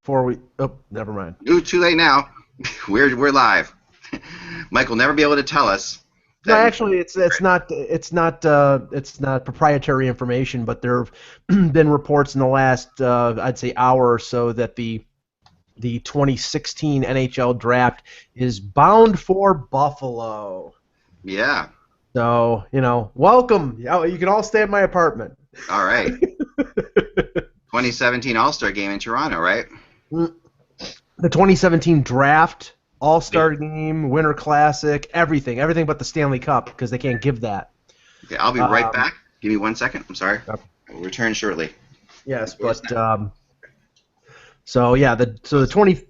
before we. Oh, never mind. Ooh, too late now. We're live. Mike will never be able to tell us. No, actually, it's not proprietary information, but there have been reports in the last I'd say hour or so that the 2016 NHL draft is bound for Buffalo. Yeah. So welcome. You can all stay at my apartment. All right. 2017 All-Star Game in Toronto, right? The 2017 draft. All-Star Game, Winter Classic, everything but the Stanley Cup because they can't give that. Okay, I'll be right back. Give me 1 second. I'm sorry. Okay. We'll return shortly. Yes, but the 20.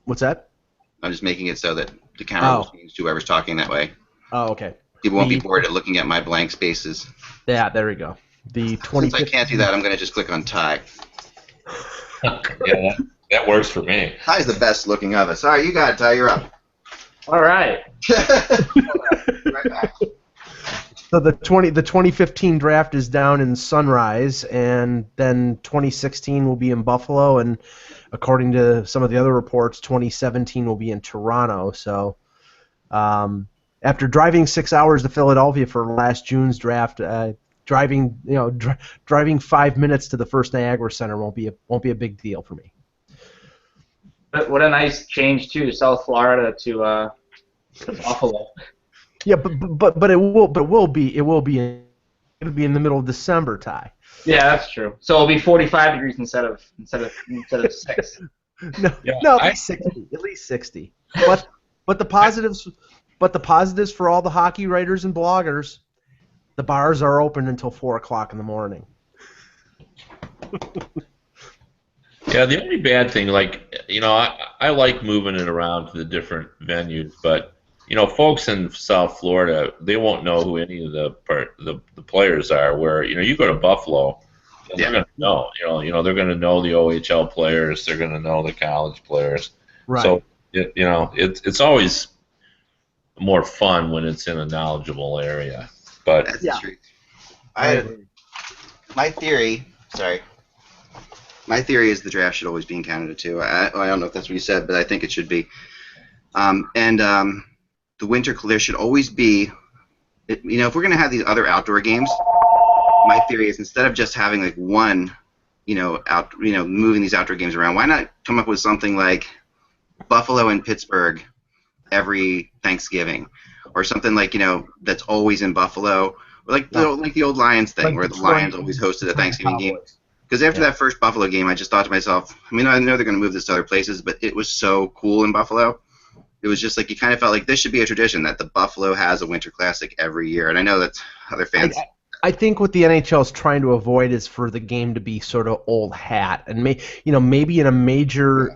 What's that? I'm just making it so that the camera will change to whoever's talking that way. Oh, okay. People won't be bored at looking at my blank spaces. Yeah, there we go. The 20. Since I can't do that, I'm going to just click on Ty. Yeah, that works for me. Ty's the best looking of us. All right, you got it, Ty. You're up. All right. Right back. So the 2015 draft is down in Sunrise, and then 2016 will be in Buffalo, and according to some of the other reports, 2017 will be in Toronto. So after driving 6 hours to Philadelphia for last June's draft, driving 5 minutes to the First Niagara Center won't be a big deal for me. But what a nice change too, South Florida to Buffalo. Yeah, but it will be in the middle of December, Ty. Yeah, that's true. So it'll be 45 degrees instead of 6. No, at least 60. But the positives for all the hockey writers and bloggers, the bars are open until 4 o'clock in the morning. Yeah, the only bad thing, I like moving it around to the different venues, but folks in South Florida, they won't know who any of the players are. Where you go to Buffalo, and they're going to know. They're going to know the OHL players. They're going to know the college players. Right. So it's always more fun when it's in a knowledgeable area. But That's true. My theory is the draft should always be in Canada too. I don't know if that's what you said, but I think it should be. The winter, there should always be, if we're going to have these other outdoor games, my theory is instead of just having like one, moving these outdoor games around, why not come up with something like Buffalo and Pittsburgh every Thanksgiving, or something like that's always in Buffalo, or like the old Lions thing, where the Lions always hosted a Thanksgiving game. Because after that first Buffalo game, I just thought to myself, I know they're going to move this to other places, but it was so cool in Buffalo. It was just like you kind of felt like this should be a tradition that the Buffalo has a Winter Classic every year, and I know that other fans. I think what the NHL is trying to avoid is for the game to be sort of old hat, and maybe in a major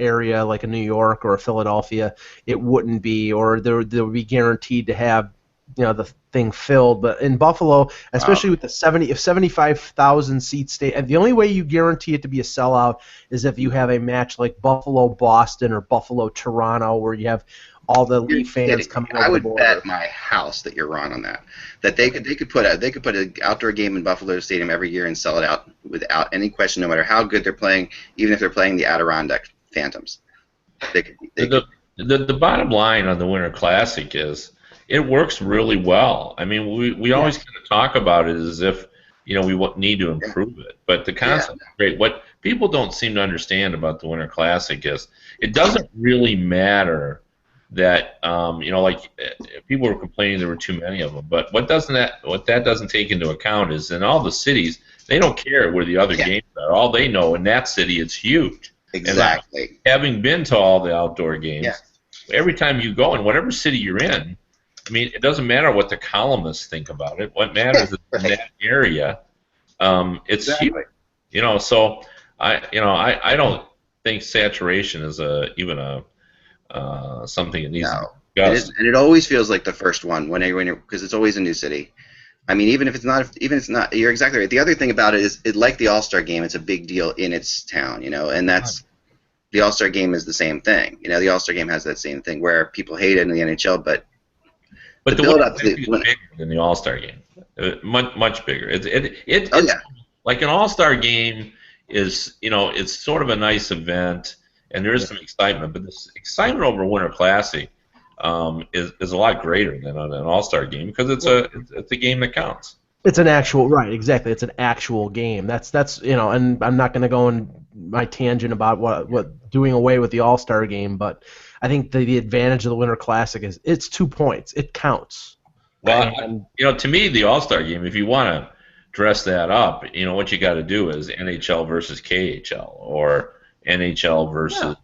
area like a New York or a Philadelphia, it wouldn't be, or there would be guaranteed to have the thing filled. But in Buffalo, especially with the 75,000 seat stadium, the only way you guarantee it to be a sellout is if you have a match like Buffalo Boston or Buffalo Toronto, where you have all the Leaf fans coming over. I would the border. bet my house that you're wrong on that. That they could put an outdoor game in Buffalo Stadium every year and sell it out without any question, no matter how good they're playing, even if they're playing the Adirondack Phantoms. The bottom line on the Winter Classic is it works really well. We always kind of talk about it as if we need to improve it, but the concept is great. What people don't seem to understand about the Winter Classic is it doesn't really matter that people were complaining there were too many of them, but what that doesn't take into account is in all the cities they don't care where the other games are. All they know in that city it's huge. Exactly. And having been to all the outdoor games, every time you go in whatever city you're in, it doesn't matter what the columnists think about it. What matters is in that area, it's huge. So I don't think saturation is even something that needs to be discussed. And it always feels like the first one when you're because it's always a new city. Even if it's not, you're exactly right. The other thing about it is, like the All-Star Game, it's a big deal in its town, and that's the All-Star Game is the same thing. The All-Star Game has that same thing where people hate it in the NHL, but the build-up is bigger than the All-Star Game, much bigger. It's like an All-Star Game is, it's sort of a nice event, and there is some excitement, but this excitement over Winter Classic is a lot greater than on an All-Star game because it's a game that counts. It's an actual right, exactly. It's an actual game. That's and I'm not going to go on my tangent about what doing away with the All-Star game, but I think the advantage of the Winter Classic is it's 2 points. It counts. Well, to me, the All-Star game, if you want to dress that up, what you got to do is NHL versus KHL or NHL versus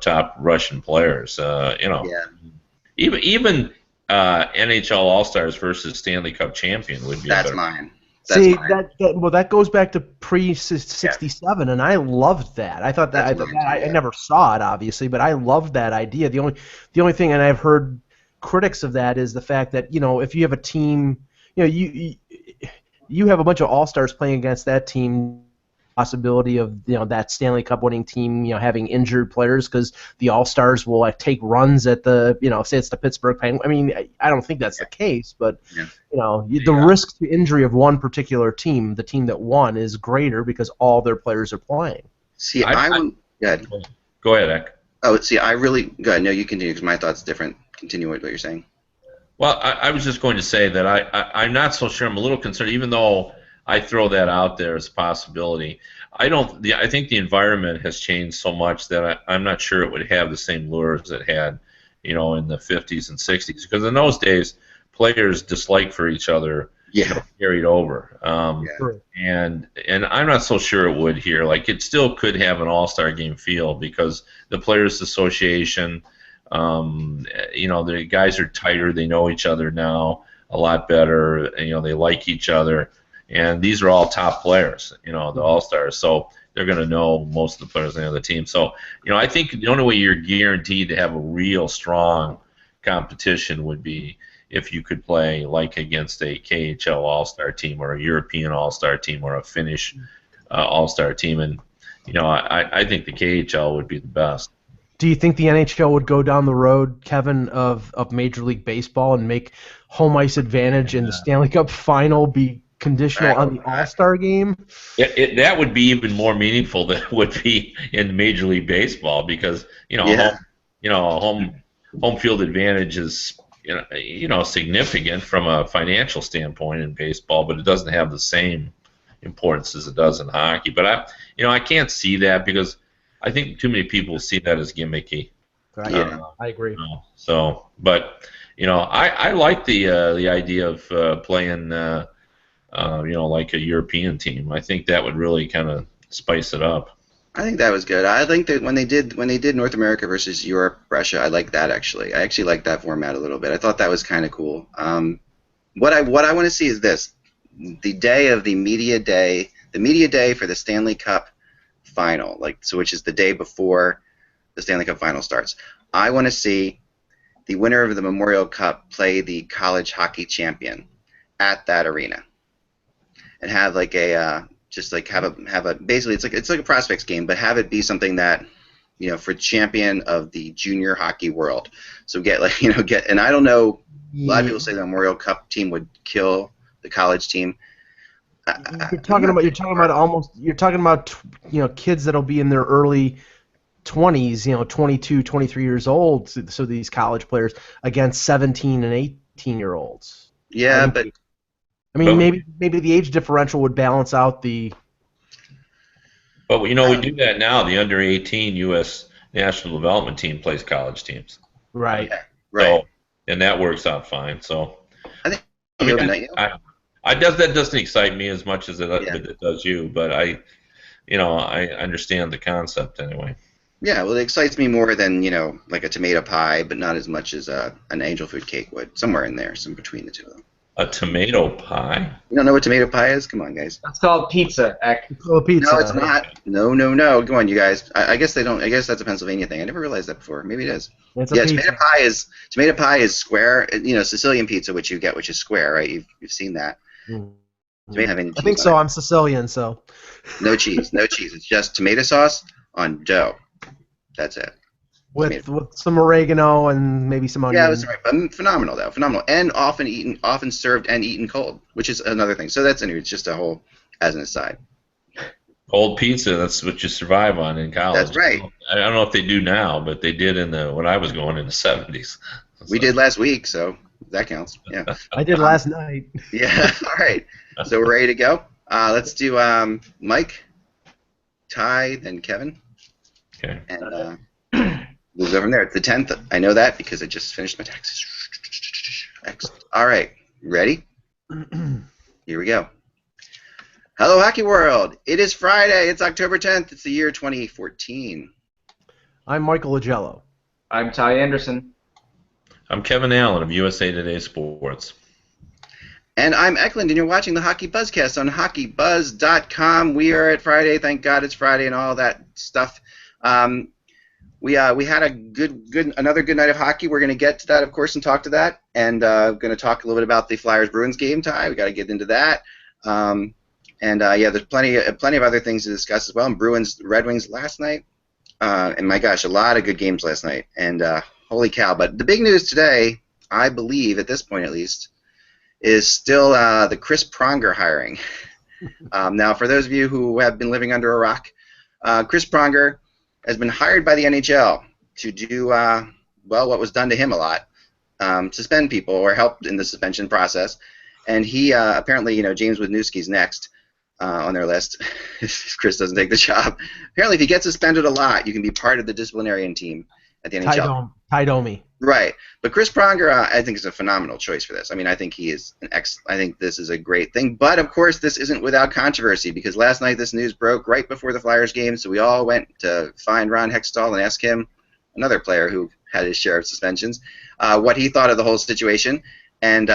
top Russian players. Even NHL All-Stars versus Stanley Cup champion would be. That's mine. That goes back to pre-67, and I loved that. I thought that I never saw it, obviously, but I loved that idea. The only thing, and I've heard critics of that, is the fact that if you have a team, you have a bunch of All-Stars playing against that team. Possibility of that Stanley Cup winning team having injured players because the All-Stars will take runs at the say it's the Pittsburgh Penguins. I mean, I don't think that's the case, but the risk to injury of one particular team, the team that won, is greater because all their players are playing. See, go ahead. Go ahead, Eck. Oh, see, I really go ahead. No, you continue because my thought's different. Continue what you're saying. Well, I was just going to say that I'm not so sure. I'm a little concerned, even though I throw that out there as a possibility. I think the environment has changed so much that I'm not sure it would have the same lure as it had, in the 50s and 60s. Because in those days, players' dislike for each other carried over. And I'm not so sure it would here. Like, it still could have an All-Star game feel because the Players Association, the guys are tighter. They know each other now a lot better. They like each other. And these are all top players, the All-Stars. So they're going to know most of the players on the other team. So, I think the only way you're guaranteed to have a real strong competition would be if you could play like against a KHL All-Star team or a European All-Star team or a Finnish All-Star team. And, I think the KHL would be the best. Do you think the NHL would go down the road, Kevin, of Major League Baseball and make home ice advantage in the Stanley Cup final be conditional on the All-Star game? That would be even more meaningful than it would be in Major League Baseball because home field advantage is significant from a financial standpoint in baseball, but it doesn't have the same importance as it does in hockey. But I can't see that because I think too many people see that as gimmicky. I agree. But I like the idea of playing. Like a European team. I think that would really kind of spice it up. I think that was good. I think that when they did North America versus Europe, Russia, I like that actually. I actually like that format a little bit. I thought that was kind of cool. What I want to see is this: the day of the media day for the Stanley Cup final, which is the day before the Stanley Cup final starts. I want to see the winner of the Memorial Cup play the college hockey champion at that arena. And have basically it's like a prospects game, but have it be something that for champion of the junior hockey world. So and I don't know, a lot of people say the Memorial Cup team would kill the college team. You're talking about kids that'll be in their early 20s, 22, 23 years old. So these college players against 17 and 18-year-olds. Yeah, but. Maybe the age differential would balance out the. But we do that now. The under 18 U.S. National Development Team plays college teams. Right. Right. So, and that works out fine. So. I think. That doesn't excite me as much as it does you, but I understand the concept anyway. Yeah, well, it excites me more than like a tomato pie, but not as much as an angel food cake would. Somewhere in there, some between the two of them. A tomato pie? You don't know what tomato pie is? Come on, guys. That's called pizza, Eck. It's called pizza. No, it's not. No. Go on, you guys. I guess they don't. I guess that's a Pennsylvania thing. I never realized that before. Maybe it is. Tomato pie is square. Sicilian pizza, which you get, which is square, right? You've seen that. I think so. I'm Sicilian, so. No cheese. It's just tomato sauce on dough. That's it. With some oregano and maybe some onion. Yeah, that's right. Phenomenal, though. Phenomenal. And often served and eaten cold, which is another thing. So that's anyway. It's just a whole, as an aside. Cold pizza, that's what you survive on in college. That's right. I don't know if they do now, but they did when I was going in the 70s. We did last week, so that counts. Yeah. I did last night. Yeah. All right. So we're ready to go. Let's do Mike, Ty, then Kevin. Okay. And we'll go from there. It's the 10th. I know that because I just finished my taxes. Excellent. All right. Ready? Here we go. Hello, Hockey World. It is Friday. It's October 10th. It's the year 2014. I'm Michael Agello. I'm Ty Anderson. I'm Kevin Allen of USA Today Sports. And I'm Eklund, and you're watching the HockeyBuzzCast on HockeyBuzz.com. We are at Friday. Thank God it's Friday and all that stuff. We had another good night of hockey. We're going to get to that, of course, and talk to that. And going to talk a little bit about the Flyers-Bruins game, Ty. We got to get into that. Yeah, there's plenty of other things to discuss as well. And Bruins-Red Wings last night. And my gosh, a lot of good games last night. And holy cow. But the big news today, I believe, at this point at least, is still the Chris Pronger hiring. Now, for those of you who have been living under a rock, Chris Pronger has been hired by the NHL to do, what was done to him a lot, suspend people or help in the suspension process. And he apparently, James Wisniewski's next on their list if Chris doesn't take the job. Apparently, if you get suspended a lot, you can be part of the disciplinarian team at the NHL. Ty Domi. Right. But Chris Pronger, I think, is a phenomenal choice for this. I mean, I think he is I think this is a great thing. But, of course, this isn't without controversy because last night this news broke right before the Flyers game, so we all went to find Ron Hextall and ask him, another player who had his share of suspensions, what he thought of the whole situation. And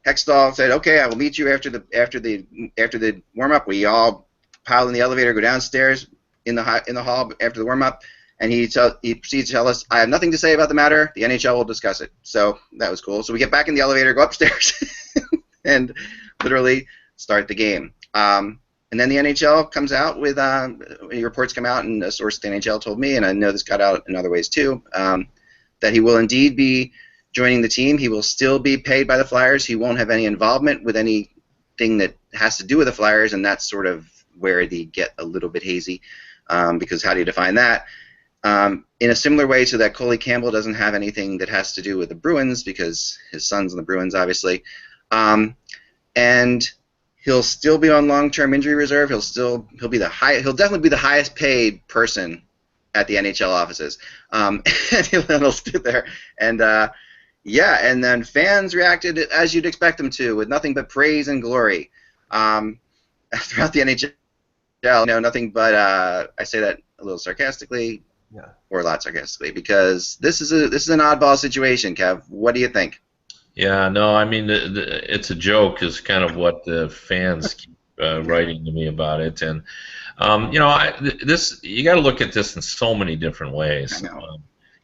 Hextall said, "Okay, I will meet you after the warm-up." We all pile in the elevator, go downstairs in the hall after the warm-up. And he proceeds to tell us, "I have nothing to say about the matter. The NHL will discuss it." So that was cool. So we get back in the elevator, go upstairs, and literally start the game. And then the NHL comes out with reports come out, and a source at the NHL told me, and I know this got out in other ways too, that he will indeed be joining the team. He will still be paid by the Flyers. He won't have any involvement with anything that has to do with the Flyers, and that's sort of where they get a little bit hazy, because how do you define that? In a similar way to that, Coley Campbell doesn't have anything that has to do with the Bruins because his son's in the Bruins, obviously. And he'll still be on long-term injury reserve. He'll definitely be the highest paid person at the NHL offices. And he'll sit there. And and then fans reacted as you'd expect them to, with nothing but praise and glory throughout the NHL. Nothing but I say that a little sarcastically. Yeah. Or a lot sarcastically, because this is an oddball situation, Kev. What do you think? Yeah, no, I mean it's a joke is kind of what the fans keep writing to me about it, and you got to look at this in so many different ways. I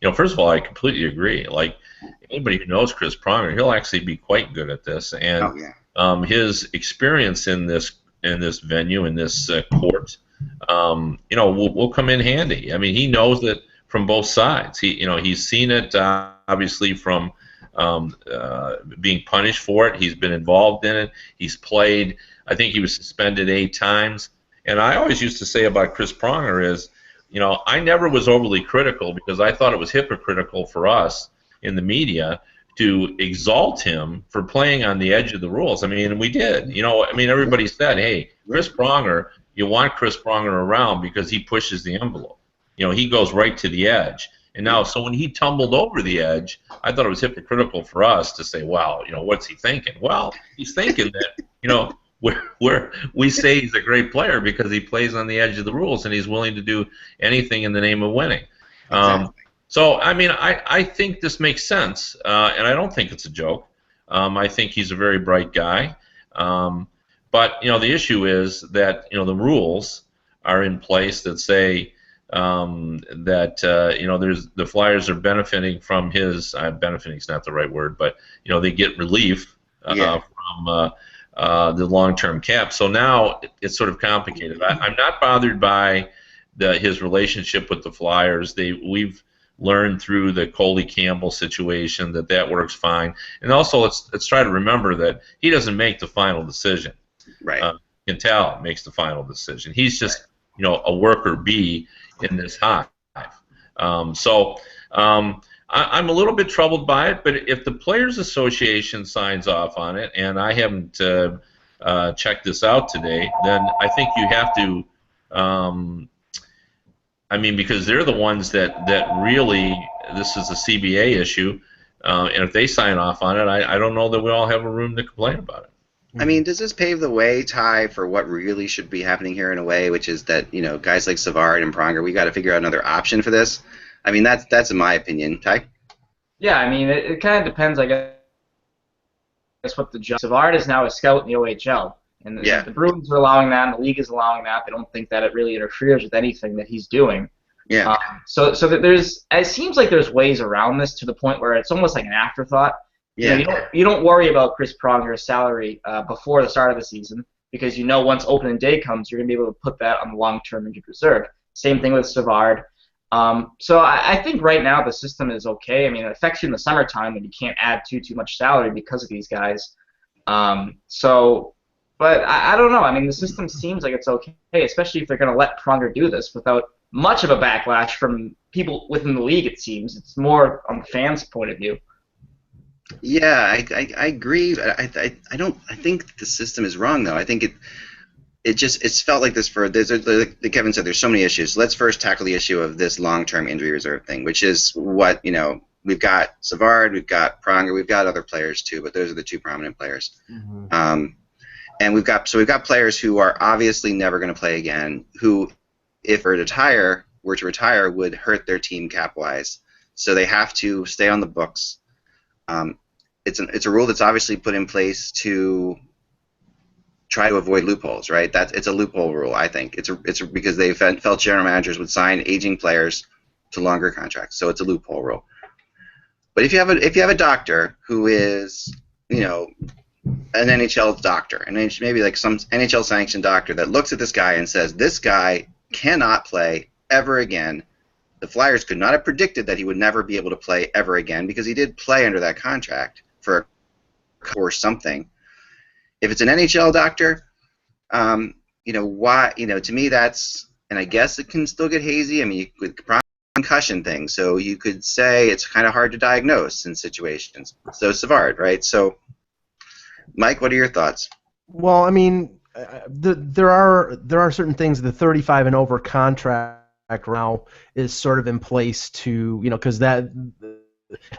know. First of all, I completely agree. Like anybody who knows Chris Pronger, he'll actually be quite good at this, and his experience in this venue, in this court. Will come in handy. I mean, he knows it from both sides. He's seen it obviously from being punished for it. He's been involved in it. He's played. I think he was suspended 8 times. And I always used to say about Chris Pronger is, I never was overly critical because I thought it was hypocritical for us in the media to exalt him for playing on the edge of the rules. I mean, we did. Everybody said, "Hey, Chris Pronger." You want Chris Pronger around because he pushes the envelope. He goes right to the edge. And now, so when he tumbled over the edge, I thought it was hypocritical for us to say, "Wow, what's he thinking?" Well, he's thinking that, we say he's a great player because he plays on the edge of the rules and he's willing to do anything in the name of winning. Exactly. So, I mean, I think this makes sense, and I don't think it's a joke. I think he's a very bright guy. But the issue is that the rules are in place that say that there's the Flyers are benefiting from his benefiting is not the right word, but they get relief from the long-term cap. So now it's sort of complicated. I'm not bothered by his relationship with the Flyers. We've learned through the Coley Campbell situation that works fine. And also let's try to remember that he doesn't make the final decision. Right. Quintal makes the final decision. He's just a worker bee in this hive. I'm a little bit troubled by it, but if the Players Association signs off on it, and I haven't checked this out today, then I think you have to. Because they're the ones that really, this is a CBA issue, and if they sign off on it, I don't know that we all have a room to complain about it. I mean, does this pave the way, Ty, for what really should be happening here in a way, which is that, guys like Savard and Pronger, we got to figure out another option for this? I mean, that's in my opinion. Ty? Yeah, I mean, it kind of depends, I guess, what the job. Savard is now a scout in the OHL, and the Bruins are allowing that, and the league is allowing that. They don't think that it really interferes with anything that he's doing. Yeah. So that it seems like there's ways around this to the point where it's almost like an afterthought. Yeah. You don't worry about Chris Pronger's salary before the start of the season because once opening day comes, you're going to be able to put that on the long-term injured reserve. Same thing with Savard. So I think right now the system is okay. I mean, it affects you in the summertime when you can't add too much salary because of these guys. But I don't know. I mean, the system seems like it's okay, especially if they're going to let Pronger do this without much of a backlash from people within the league, it seems. It's more on the fans' point of view. Yeah, I agree. I think the system is wrong, though. I think it's felt like this like Kevin said, there's so many issues. Let's first tackle the issue of this long-term injury reserve thing, which is what, we've got Savard, we've got Pronger, we've got other players too, but those are the two prominent players. Mm-hmm. And we've got players who are obviously never going to play again, who, if were to retire, would hurt their team cap-wise. So they have to stay on the books. It's a rule that's obviously put in place to try to avoid loopholes, right? It's a loophole rule, I think. It's because they felt general managers would sign aging players to longer contracts, so it's a loophole rule. But if you have a doctor who is, an NHL doctor, and maybe like some NHL sanctioned doctor that looks at this guy and says, this guy cannot play ever again. The Flyers could not have predicted that he would never be able to play ever again because he did play under that contract for something. If it's an NHL doctor, why? To me that's, and I guess it can still get hazy. I mean, with concussion thing, so you could say it's kind of hard to diagnose in situations. So Savard, right? So, Mike, what are your thoughts? Well, I mean, there are certain things. The 35 and over contract now is sort of in place to, because that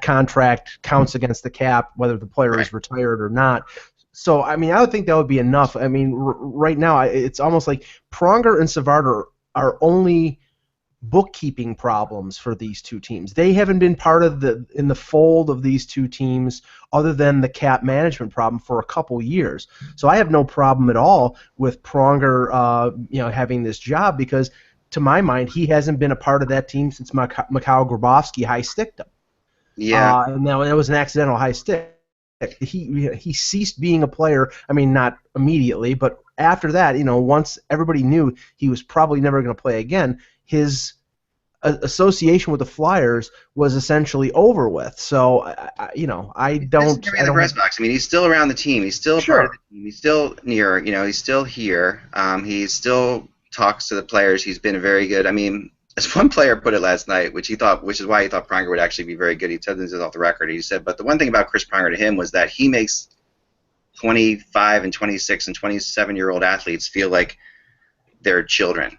contract counts against the cap whether the player is retired or not. So, I mean, I would think that would be enough. I mean, right now it's almost like Pronger and Savard are only bookkeeping problems for these two teams. They haven't been part of in the fold of these two teams other than the cap management problem for a couple years. So I have no problem at all with Pronger having this job because to my mind he hasn't been a part of that team since Mikhail Grabovski high-sticked him. Yeah. And that was an accidental high stick. He ceased being a player. I mean, not immediately, but after that, once everybody knew he was probably never going to play again, his association with the Flyers was essentially over with. So, I don't. In the press box. I mean, he's still around the team. He's still part of the team. He's still near. He's still here. He still talks to the players. He's been very good. I mean, as one player put it last night, which is why he thought Pronger would actually be very good. He said this off the record. He said, but the one thing about Chris Pronger to him was that he makes 25 and 26 and 27-year-old athletes feel like they're children.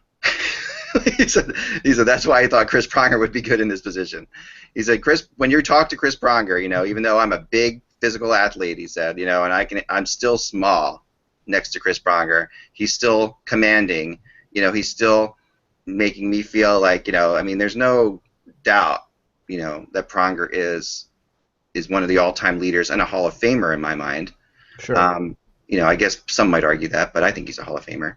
He said that's why he thought Chris Pronger would be good in this position. He said, when you talk to Chris Pronger, even though I'm a big physical athlete, he said, and I'm still small next to Chris Pronger. He's still commanding. He's still making me feel like, I mean, there's no doubt, that Pronger is one of the all-time leaders and a Hall of Famer in my mind. Sure. I guess some might argue that, but I think he's a Hall of Famer.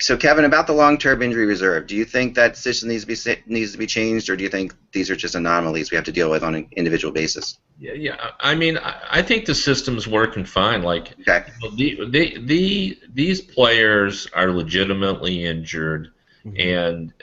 So Kevin, about the long-term injury reserve, do you think that system needs to be changed, or do you think these are just anomalies we have to deal with on an individual basis? Yeah. I mean, I think the system's working fine. Like, these players are legitimately injured, and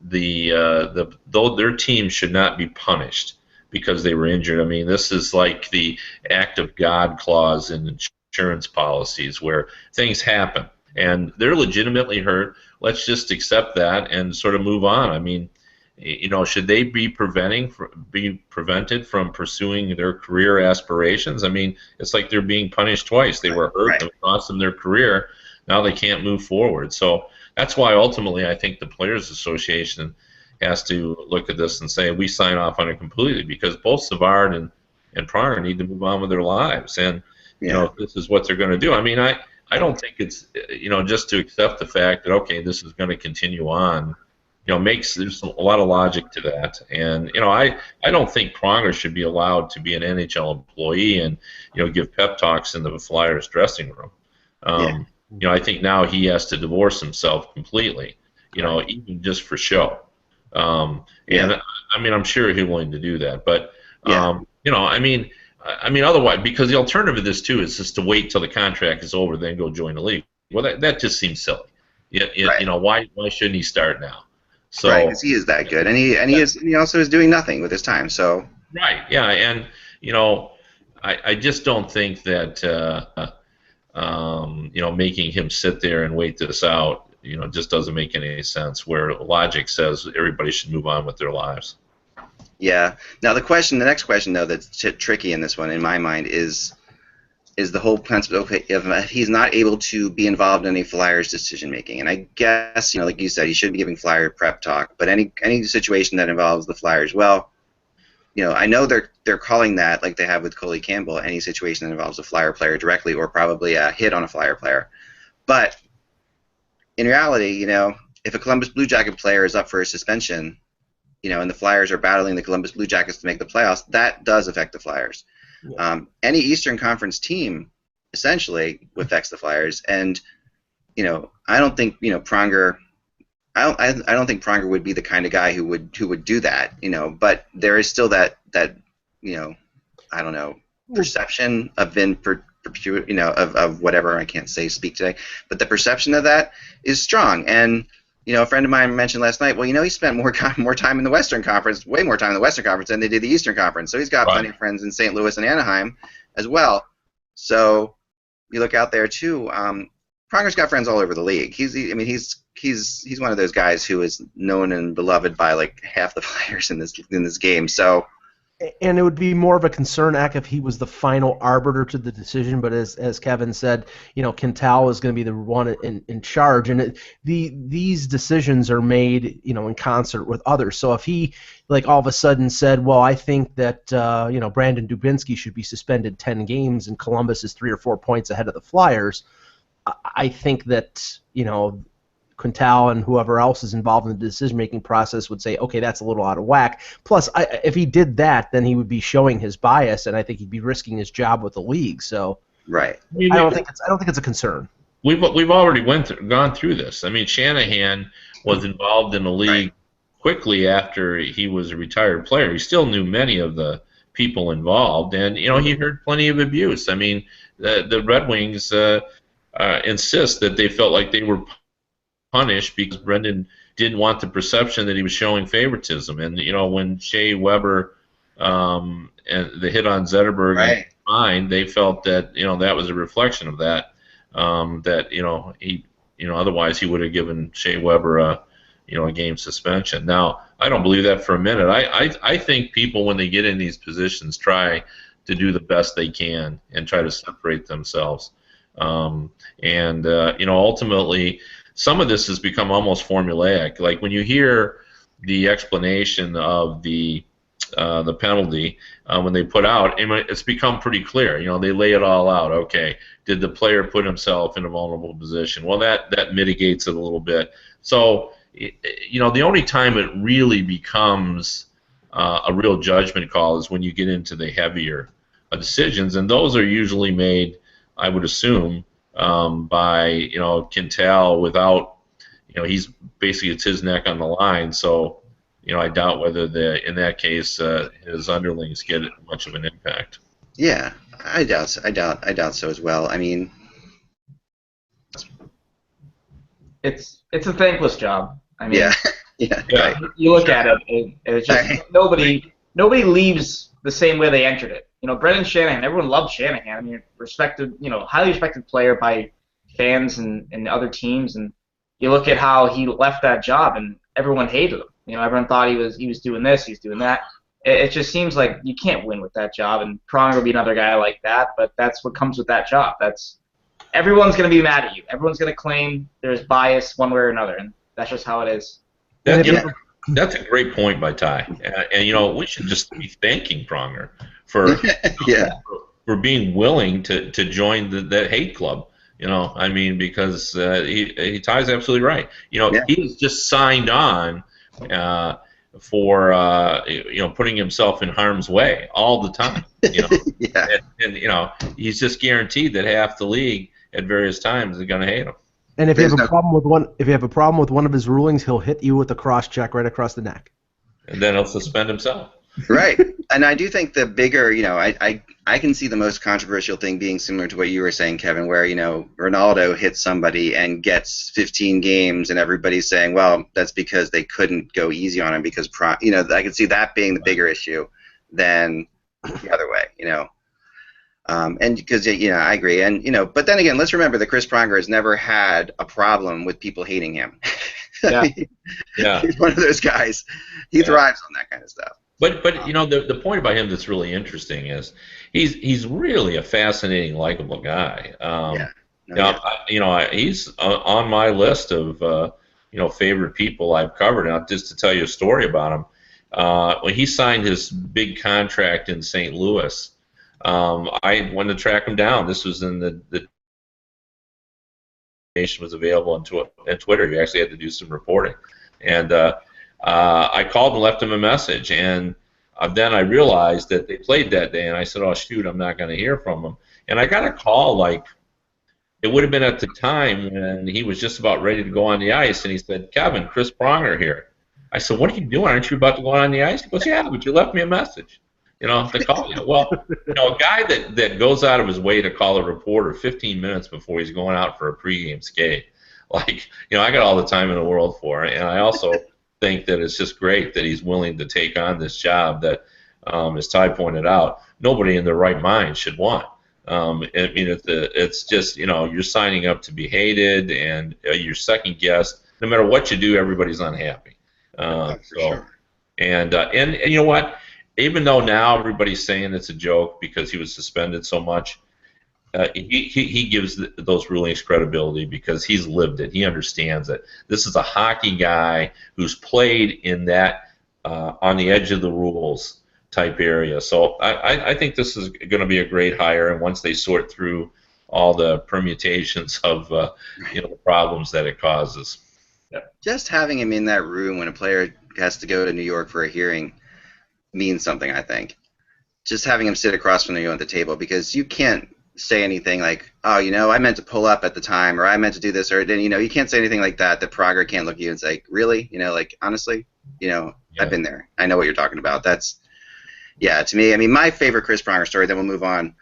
their team should not be punished because they were injured. I mean, this is like the act of God clause in insurance policies where things happen. and they're legitimately hurt. Let's just accept that and sort of move on. I mean, should they be prevented from pursuing their career aspirations? I mean, it's like they're being punished twice. They were hurt, and it cost them their career. Now they can't move forward. So that's why ultimately I think the Players Association has to look at this and say we sign off on it completely, because both Savard and Pronger need to move on with their lives, and if this is what they're going to do. I mean, I don't think it's just to accept the fact that okay, this is going to continue on. There's a lot of logic to that, and I don't think Pronger should be allowed to be an NHL employee and give pep talks in the Flyers dressing room. I think now he has to divorce himself completely, even just for show. And I mean, I'm sure he's willing to do that, but I mean, otherwise, because the alternative to this too is just to wait till the contract is over, then go join the league. Well, that just seems silly. Why shouldn't he start now? So, right, because he is that good, and he also is doing nothing with his time. So right, yeah, and I just don't think that making him sit there and wait this out, just doesn't make any sense. Where logic says everybody should move on with their lives. Yeah. Now the next question though, that's tricky in this one, in my mind, is the whole concept of if he's not able to be involved in any Flyers decision making, and I guess like you said, he should be giving Flyer prep talk, but any situation that involves the Flyers, well, I know they're calling that, like they have with Coley Campbell, any situation that involves a Flyer player directly or probably a hit on a Flyer player, but in reality, if a Columbus Blue Jacket player is up for a suspension, and the Flyers are battling the Columbus Blue Jackets to make the playoffs, that does affect the Flyers. Yeah. Any Eastern Conference team essentially affects the Flyers, and I don't think Pronger. I don't think Pronger would be the kind of guy who would do that. But there is still that I don't know, perception of of whatever, I can't speak today, but the perception of that is strong. And a friend of mine mentioned last night, well, he spent more time in the Western Conference, way more time in the Western Conference than they did the Eastern Conference. So he's got plenty of friends in St. Louis and Anaheim as well. So you look out there too. Pronger's got friends all over the league. He's one of those guys who is known and beloved by like half the Flyers in this game. So. And it would be more of a concern, Ak, if he was the final arbiter to the decision. But as Kevin said, Quintal is going to be the one in charge, and these decisions are made, in concert with others. So if he, all of a sudden said, well, I think that Brandon Dubinsky should be suspended 10 games, and Columbus is 3 or 4 points ahead of the Flyers, I think that Quintal and whoever else is involved in the decision-making process would say, okay, that's a little out of whack. Plus, if he did that, then he would be showing his bias, and I think he'd be risking his job with the league. So, right, I don't think it's a concern. We've already gone through this. I mean, Shanahan was involved in the league quickly after he was a retired player. He still knew many of the people involved, and he heard plenty of abuse. I mean, the Red Wings insist that they felt like they were punished because Brendan didn't want the perception that he was showing favoritism. And when Shea Weber and the hit on Zetterberg and Fine, they felt that that was a reflection of that. He otherwise he would have given Shea Weber a game suspension. Now I don't believe that for a minute. I think people, when they get in these positions, try to do the best they can and try to separate themselves. Ultimately, some of this has become almost formulaic. Like when you hear the explanation of the penalty when they put out, it's become pretty clear. They lay it all out. Okay, did the player put himself in a vulnerable position? Well, that mitigates it a little bit. So, the only time it really becomes a real judgment call is when you get into the heavier decisions, and those are usually made, I would assume, by Quintal without he's basically, it's his neck on the line. So I doubt whether in that case his underlings get much of an impact. Yeah, I doubt so as well. I mean, it's a thankless job. I mean, yeah. Right. You look at it, and it's just nobody leaves the same way they entered it. Brendan Shanahan, everyone loved Shanahan. I mean, respected, highly respected player by fans and other teams, and you look at how he left that job, and everyone hated him. Everyone thought he was doing this, he's doing that. It just seems like you can't win with that job, and Pronger will be another guy like that. But that's what comes with that job. Everyone's going to be mad at you. Everyone's going to claim there's bias one way or another, and that's just how it is. That's a great point by Ty, and we should just be thanking Pronger for for being willing to join that hate club. Because Ty's absolutely right. He's just signed on for putting himself in harm's way all the time. And he's just guaranteed that half the league at various times is going to hate him. And if you have a problem with one of his rulings, he'll hit you with a cross check right across the neck. And then he'll suspend himself. Right. And I do think the bigger, I can see the most controversial thing being similar to what you were saying, Kevin, where, Ronaldo hits somebody and gets 15 games and everybody's saying, well, that's because they couldn't go easy on him because, I can see that being the bigger issue than the other way, and because, I agree. And, but then again, let's remember that Chris Pronger has never had a problem with people hating him. Yeah. He's one of those guys. He thrives on that kind of stuff. But the point about him that's really interesting is he's really a fascinating, likable guy. He's on my list of favorite people I've covered. Now, just to tell you a story about him, when he signed his big contract in St. Louis, I went to track him down. This was in the information was available on Twitter. You actually had to do some reporting, and I called and left him a message, and then I realized that they played that day, and I said, oh, shoot, I'm not going to hear from him. And I got a call, it would have been at the time when he was just about ready to go on the ice, and he said, Kevin, Chris Pronger here. I said, what are you doing? Aren't you about to go on the ice? He goes, yeah, but you left me a message, to call you. Well, a guy that goes out of his way to call a reporter 15 minutes before he's going out for a pregame skate, I got all the time in the world for it, and I also think that it's just great that he's willing to take on this job that, as Ty pointed out, nobody in their right mind should want. It's just, you're signing up to be hated, and you're second guessed. No matter what you do, everybody's unhappy. Sure. And you know what? Even though now everybody's saying it's a joke because he was suspended so much, he gives those rulings credibility because he's lived it. He understands it. This is a hockey guy who's played in that on the edge of the rules type area. So I think this is going to be a great hire. And once they sort through all the permutations of the problems that it causes. Just having him in that room when a player has to go to New York for a hearing means something, I think. Just having him sit across from you at the table, because you can't say anything like, oh, I meant to pull up at the time, or I meant to do this, or then, you can't say anything like that Pronger can't look at you and say, really? Honestly, I've been there. I know what you're talking about. That's, to me, my favorite Chris Pronger story, then we'll move on,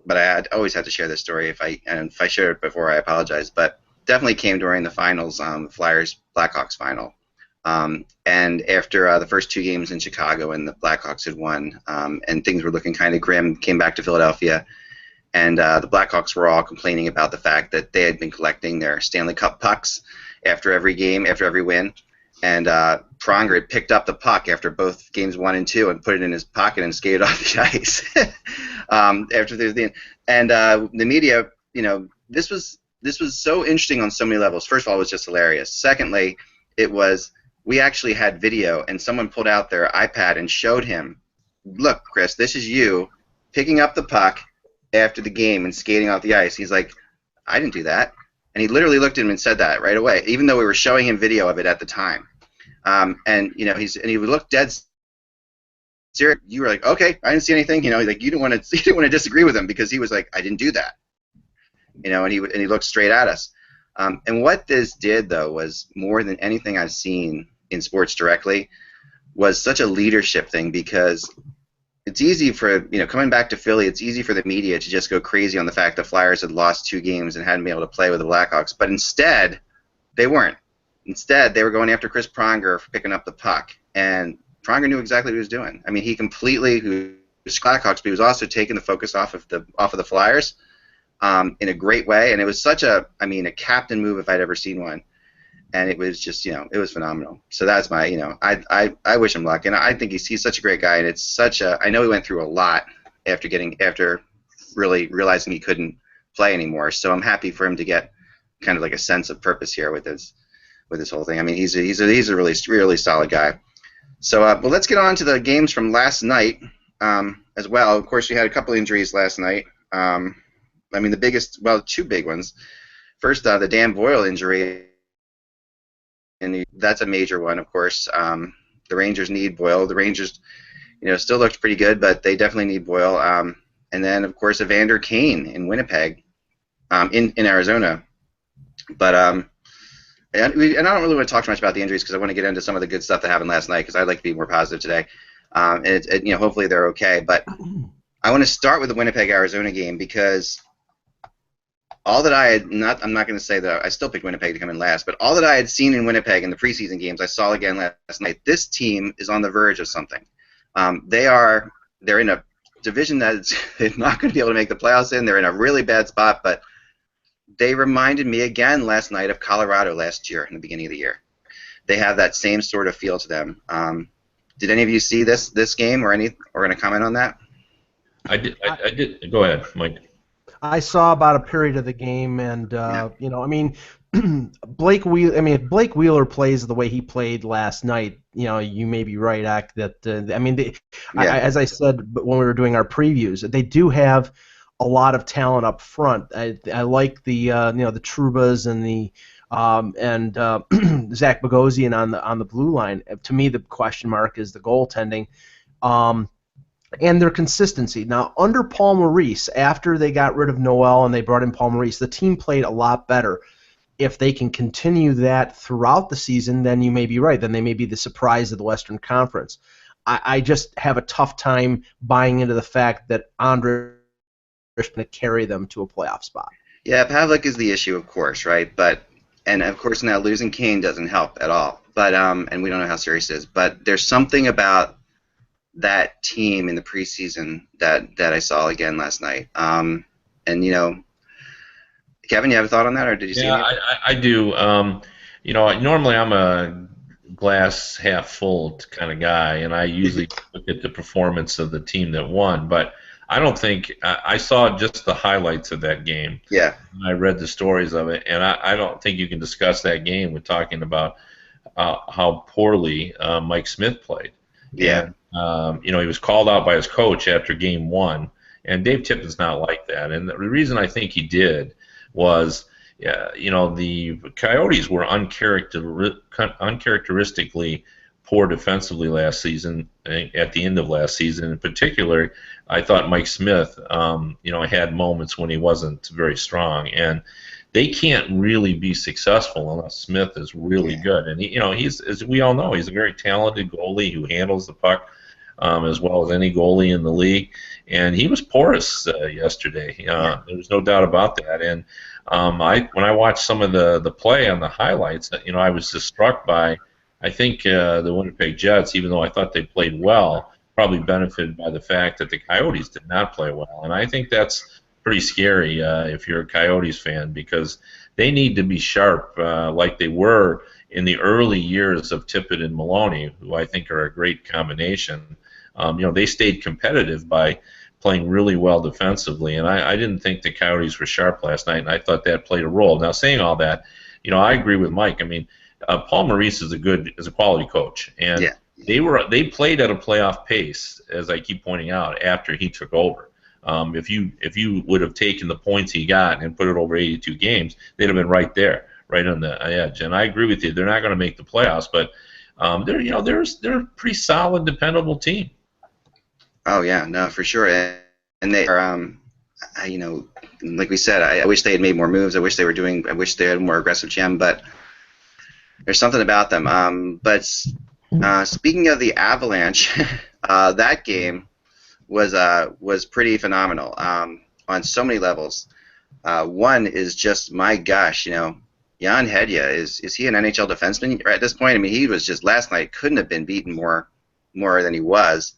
but I always have to share this story. If I share it before, I apologize, but definitely came during the finals, Flyers-Blackhawks final. And after the first two games in Chicago and the Blackhawks had won, and things were looking kind of grim, came back to Philadelphia, and the Blackhawks were all complaining about the fact that they had been collecting their Stanley Cup pucks after every game, after every win. And Pronger had picked up the puck after both games 1 and 2 and put it in his pocket and skated off the ice. After the and the media, this was so interesting on so many levels. First of all, it was just hilarious. Secondly, we actually had video, and someone pulled out their iPad and showed him, look, Chris, this is you picking up the puck after the game and skating off the ice. He's like, I didn't do that. And he literally looked at him and said that right away, even though we were showing him video of it at the time. And he would look dead serious. You were like, okay, I didn't see anything. You didn't want to disagree with him because he was like, I didn't do that. And he looked straight at us. And what this did, though, was more than anything I've seen in sports directly, was such a leadership thing, because it's easy for, coming back to Philly, it's easy for the media to just go crazy on the fact the Flyers had lost 2 games and hadn't been able to play with the Blackhawks. But instead, they weren't. Instead, they were going after Chris Pronger for picking up the puck. And Pronger knew exactly what he was doing. He completely, he was Blackhawks, but he was also taking the focus off of the Flyers. in a great way, and it was such a captain move if I'd ever seen one. And it was just, it was phenomenal. So that's my, I wish him luck, and I think he's such a great guy, and it's such a, I know he went through a lot after really realizing he couldn't play anymore. So I'm happy for him to get kind of like a sense of purpose here with this whole thing. I mean, he's a really solid guy. So, well, let's get on to the games from last night as well. Of course, we had a couple injuries last night. I mean, two big ones. First, the Dan Boyle injury. And that's a major one, of course. The Rangers need Boyle. The Rangers, still looked pretty good, but they definitely need Boyle. And then, of course, Evander Kane in Winnipeg, in Arizona. But and I don't really want to talk too much about the injuries because I want to get into some of the good stuff that happened last night because I'd like to be more positive today. And hopefully they're okay. But I want to start with the Winnipeg Arizona game because all that I'm not going to say that I still picked Winnipeg to come in last, but all that I had seen in Winnipeg in the preseason games, I saw again last night. This team is on the verge of something. They're in a division that they're not going to be able to make the playoffs in. They're in a really bad spot, but they reminded me again last night of Colorado last year in the beginning of the year. They have that same sort of feel to them. Did any of you see this game or going to comment on that? I did. Go ahead, Mike. I saw about a period of the game, and Blake Wheeler. I mean, if Blake Wheeler plays the way he played last night, you may be right, Ak. That as I said when we were doing our previews, they do have a lot of talent up front. I like the the Trubas and the Zach Bogosian on the blue line. To me, the question mark is the goaltending. And their consistency. Now, under Paul Maurice, after they got rid of Noel and they brought in Paul Maurice, the team played a lot better. If they can continue that throughout the season, then you may be right. Then they may be the surprise of the Western Conference. I just have a tough time buying into the fact that Andre is going to carry them to a playoff spot. Yeah, Pavlik is the issue, of course, right? And of course now losing Kane doesn't help at all. But and we don't know how serious it is. But there's something about that team in the preseason that I saw again last night. And Kevin, you have a thought on that, or did you see it? Yeah, I do. Normally I'm a glass half full kind of guy, and I usually look at the performance of the team that won. But I don't think I saw just the highlights of that game. Yeah. I read the stories of it, and I don't think you can discuss that game with talking about how poorly Mike Smith played. Yeah. And, he was called out by his coach after game one, and Dave Tippett's not like that. And the reason I think he did was, the Coyotes were uncharacteristically poor defensively last season. At the end of last season, in particular, I thought Mike Smith, had moments when he wasn't very strong, and they can't really be successful unless Smith is really good. And he's, as we all know, he's a very talented goalie who handles the puck as well as any goalie in the league. And he was porous yesterday. There's no doubt about that. And when I watched some of the play on the highlights, I was just struck by, I think the Winnipeg Jets, even though I thought they played well, probably benefited by the fact that the Coyotes did not play well. And I think that's pretty scary if you're a Coyotes fan, because they need to be sharp like they were in the early years of Tippett and Maloney, who I think are a great combination. They stayed competitive by playing really well defensively, and I didn't think the Coyotes were sharp last night, and I thought that played a role. Now, saying all that, I agree with Mike. I mean, Paul Maurice is a quality coach, and they played at a playoff pace, as I keep pointing out, after he took over. If you would have taken the points he got and put it over 82 games, they'd have been right there, right on the edge. And I agree with you; they're not going to make the playoffs, but they're a pretty solid, dependable team. Oh yeah, no, for sure. And they are, like we said, I wish they had made more moves. I wish they had a more aggressive GM, but there's something about them. But speaking of the Avalanche, that game was pretty phenomenal on so many levels. One is just, my gosh, Jan Hedya, is he an NHL defenseman at this point? I mean, he was just, last night couldn't have been beaten more than he was.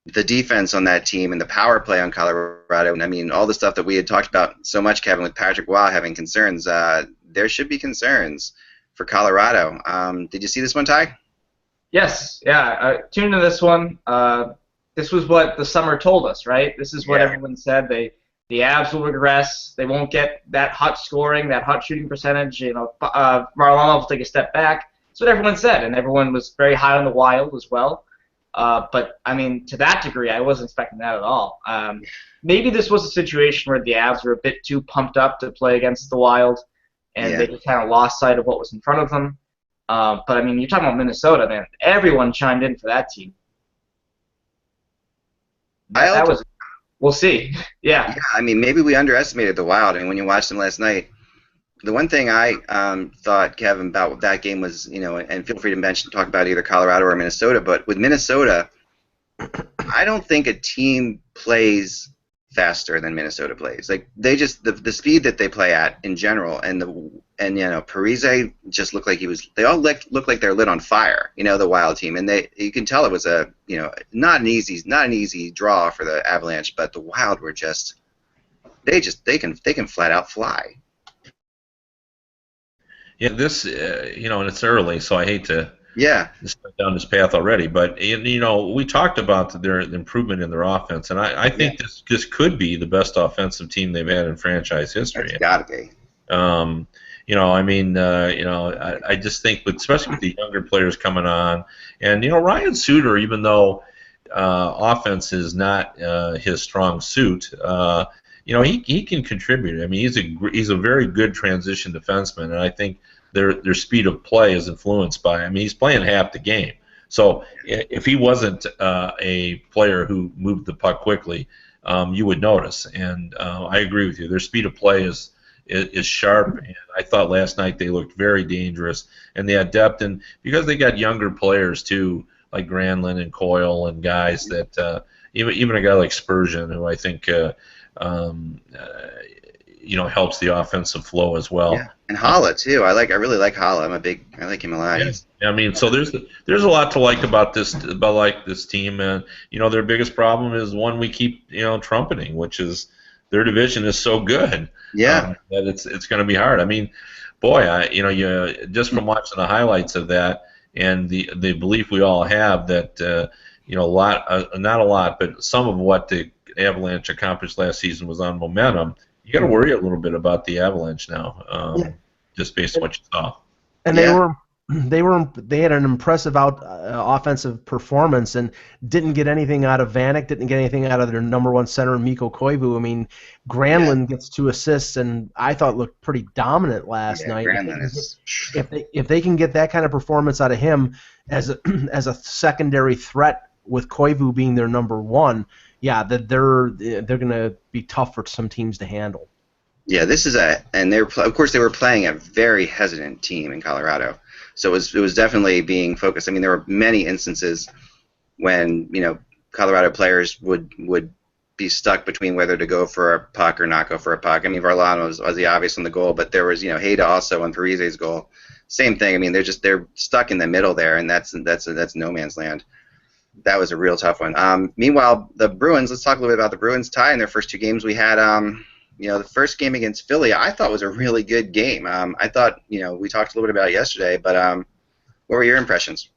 the defense on that team and the power play on Colorado, and I mean all the stuff that we had talked about so much, Kevin, with Patrick Waugh having concerns. There should be concerns for Colorado. Did you see this one, Ty? Yes, yeah. I tuned into this one. This was what the summer told us, right? This is what everyone said. The Avs will regress. They won't get that hot scoring, that hot shooting percentage. Varlamov will take a step back. That's what everyone said, and everyone was very high on the Wild as well. But, I mean, to that degree, I wasn't expecting that at all. Maybe this was a situation where the Avs were a bit too pumped up to play against the Wild, and they just kind of lost sight of what was in front of them. But, I mean, you're talking about Minnesota, man. Everyone chimed in for that team. We'll see. Yeah. I mean, maybe we underestimated the Wild, and when you watched them last night, the one thing I thought, Kevin, about that game was, and feel free to talk about either Colorado or Minnesota, but with Minnesota, I don't think a team plays faster than Minnesota plays. Like, they just the speed that they play at in general, and Parise just looked like they all looked like they're lit on fire. The Wild team, and you can tell it was not an easy draw for the Avalanche, but the Wild were they can flat out fly. Yeah, this and it's early, so I hate to start down this path already. But we talked about their improvement in their offense, and I think this could be the best offensive team they've had in franchise history. It's got to be. I just think, especially with the younger players coming on, and Ryan Suter, even though offense is not his strong suit, he can contribute. I mean, he's a very good transition defenseman, and I think their speed of play is influenced by. I mean, he's playing half the game. So if he wasn't a player who moved the puck quickly, you would notice. And I agree with you. Their speed of play is sharp, and I thought last night they looked very dangerous, and they had depth, and because they got younger players too, like Granlund and Coyle and guys that even a guy like Spurgeon, who I think helps the offensive flow as well. Yeah. And Haula too. I really like Haula. I like him a lot. Yeah. I mean, so there's a lot to like about this team, and their biggest problem is one we keep trumpeting, which is their division is so good. Yeah. That it's going to be hard. I mean, boy, you just from watching the highlights of that and the belief we all have that not a lot, but some of what the Avalanche accomplished last season was on momentum. You got to worry a little bit about the Avalanche now, just based on what you saw. And they had an impressive offensive performance and didn't get anything out of Vanek, didn't get anything out of their number one center, Mikko Koivu. I mean, Granlund gets 2 assists, and I thought looked pretty dominant last night. If they can get that kind of performance out of him as a secondary threat with Koivu being their number one, that they're going to be tough for some teams to handle. Yeah, of course they were playing a very hesitant team in Colorado, so it was definitely being focused. I mean, there were many instances when Colorado players would be stuck between whether to go for a puck or not go for a puck. I mean, Varlamov was the obvious on the goal, but there was Hayda also on Parise's goal. Same thing. I mean, they're stuck in the middle there, and that's no man's land. That was a real tough one. Meanwhile, the Bruins. Let's talk a little bit about the Bruins. Tie in their first 2 games. We had, the first game against Philly. I thought was a really good game. I thought, we talked a little bit about it yesterday, but what were your impressions?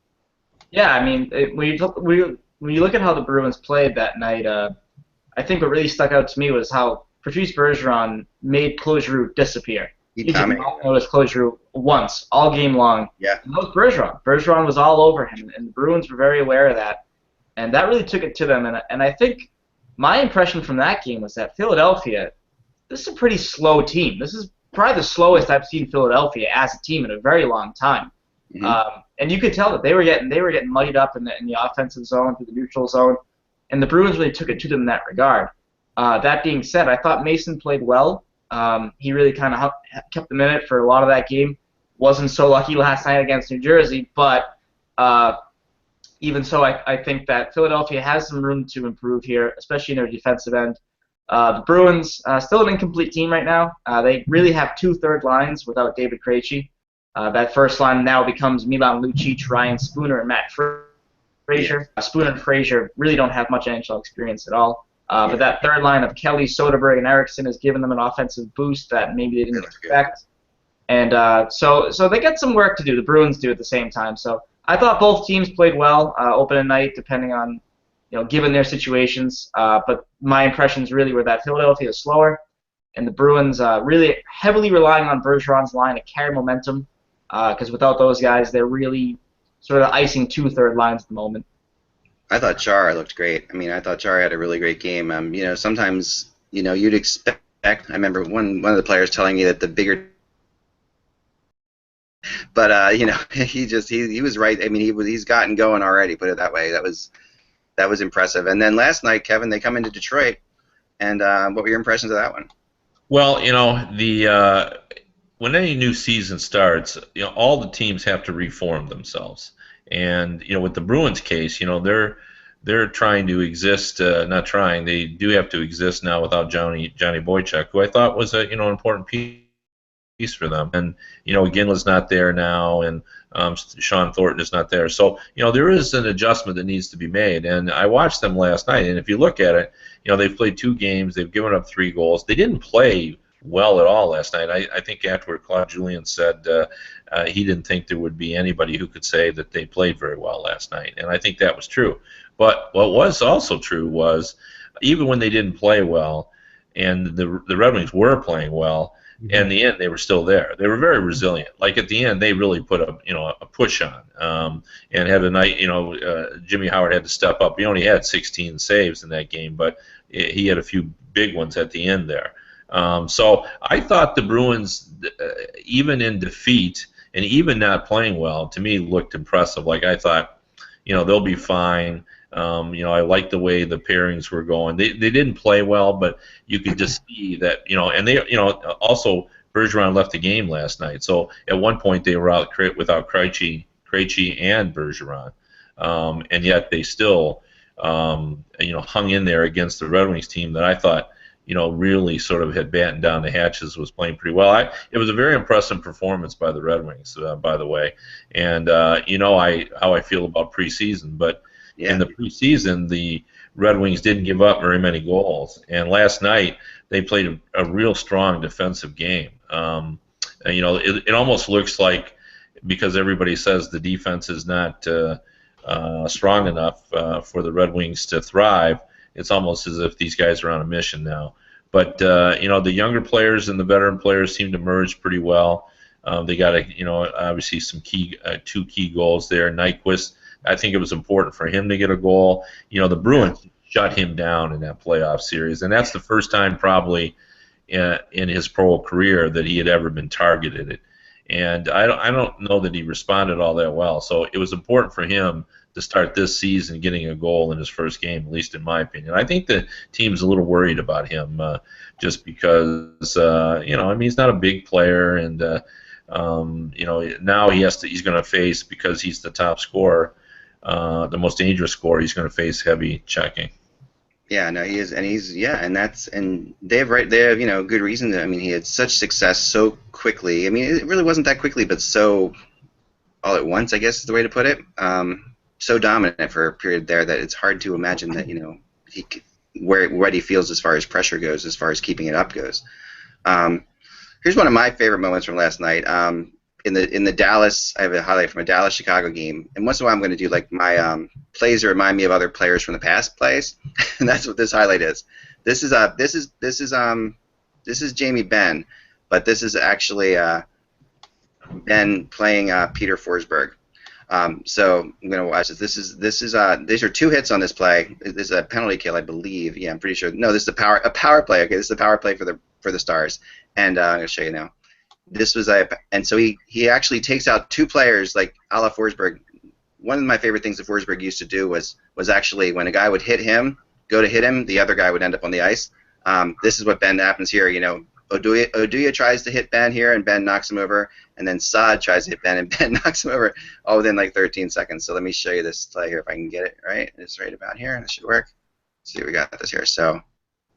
Yeah, I mean, when you look at how the Bruins played that night, I think what really stuck out to me was how Patrice Bergeron made Claude Giroux disappear. You did not notice Claude Giroux once all game long. Yeah. And that was Bergeron. Bergeron was all over him, and the Bruins were very aware of that. And that really took it to them. And I think my impression from that game was that Philadelphia, this is a pretty slow team. This is probably the slowest I've seen Philadelphia as a team in a very long time. Mm-hmm. And you could tell that they were getting muddied up in the offensive zone, through the neutral zone, and the Bruins really took it to them in that regard. That being said, I thought Mason played well. He really kind of kept them in it for a lot of that game. Wasn't so lucky last night against New Jersey, but even so, I think that Philadelphia has some room to improve here, especially in their defensive end. The Bruins, still an incomplete team right now. They really have 2 third lines without David Krejci. That first line now becomes Milan Lucic, Ryan Spooner, and Matt Frey. Frazier. Spoon and Frazier really don't have much NHL experience at all. But that third line of Kelly, Soderberg, and Eriksson has given them an offensive boost that maybe they didn't expect. And so they get some work to do. The Bruins do at the same time. So I thought both teams played well opening night, depending on, given their situations. But my impressions really were that Philadelphia is slower, and the Bruins really heavily relying on Bergeron's line to carry momentum. Because without those guys, they're really sort of icing 2 third lines at the moment. I thought Chara looked great. I mean, I thought Chara had a really great game. Sometimes, you'd expect. I remember one of the players telling me that the bigger, but he was right. I mean, he's gotten going already. Put it that way. That was impressive. And then last night, Kevin, they come into Detroit, and what were your impressions of that one? Well, when any new season starts, all the teams have to reform themselves. And with the Bruins case, they're trying to exist. Not trying. They do have to exist now without Johnny Boychuk, who I thought was an important piece for them. And Ginla's not there now, and Sean Thornton is not there. So there is an adjustment that needs to be made. And I watched them last night, and if you look at it, they've played 2 games. They've given up 3 goals. They didn't play well at all last night. I think afterward, Claude Julien said he didn't think there would be anybody who could say that they played very well last night, and I think that was true. But what was also true was, even when they didn't play well, and the Red Wings were playing well, in the end they were still there. They were very resilient. Like at the end, they really put a push on, and had a night. Jimmy Howard had to step up. He only had 16 saves in that game, but he had a few big ones at the end there. So I thought the Bruins, even in defeat and even not playing well, to me looked impressive. Like I thought, they'll be fine. I liked the way the pairings were going. They didn't play well, but you could just see that, and they, also Bergeron left the game last night. So at one point they were out without Krejci and Bergeron, and yet they still, hung in there against the Red Wings team that I thought, really sort of had battened down the hatches, was playing pretty well. It was a very impressive performance by the Red Wings, by the way. And how I feel about preseason, but in the preseason, the Red Wings didn't give up very many goals. And last night they played a real strong defensive game. It almost looks like, because everybody says the defense is not strong enough for the Red Wings to thrive, it's almost as if these guys are on a mission now. But the younger players and the veteran players seem to merge pretty well. They got obviously some 2 key goals there. Nyquist, I think it was important for him to get a goal. The Bruins shut him down in that playoff series, and that's the first time probably in his pro career that he had ever been targeted. And I don't know that he responded all that well. So it was important for him to start this season getting a goal in his first game, at least in my opinion. I think the team's a little worried about him just because, he's not a big player, and now he's going to face, because he's the top scorer, the most dangerous scorer, he's going to face heavy checking. Yeah, no, he is, and they have good reason. I mean, he had such success so quickly. I mean, it really wasn't that quickly, but so all at once, I guess is the way to put it. So dominant for a period there that it's hard to imagine that what he feels as far as pressure goes, as far as keeping it up goes. Here's one of my favorite moments from last night. In the Dallas, I have a highlight from a Dallas-Chicago game, and once in a while I'm going to do like my plays that remind me of other players from the past plays, and that's what this highlight is. This is Jamie Benn, but this is actually Benn playing Peter Forsberg. So I'm going to watch this. These are 2 hits on this play. This is a penalty kill, I believe. Yeah, I'm pretty sure. No, this is a power play. Okay, this is a power play for the Stars, and I'm going to show you now. This was and so he actually takes out 2 players like a la Forsberg. One of my favorite things that Forsberg used to do was actually when a guy would go to hit him, the other guy would end up on the ice. This is what Ben happens here. Oduya tries to hit Ben here, and Ben knocks him over, and then Saad tries to hit Ben, and Ben knocks him over all within like 13 seconds. So let me show you this play here if I can get it right. It's right about here. This should work. Let's see, we got this here. So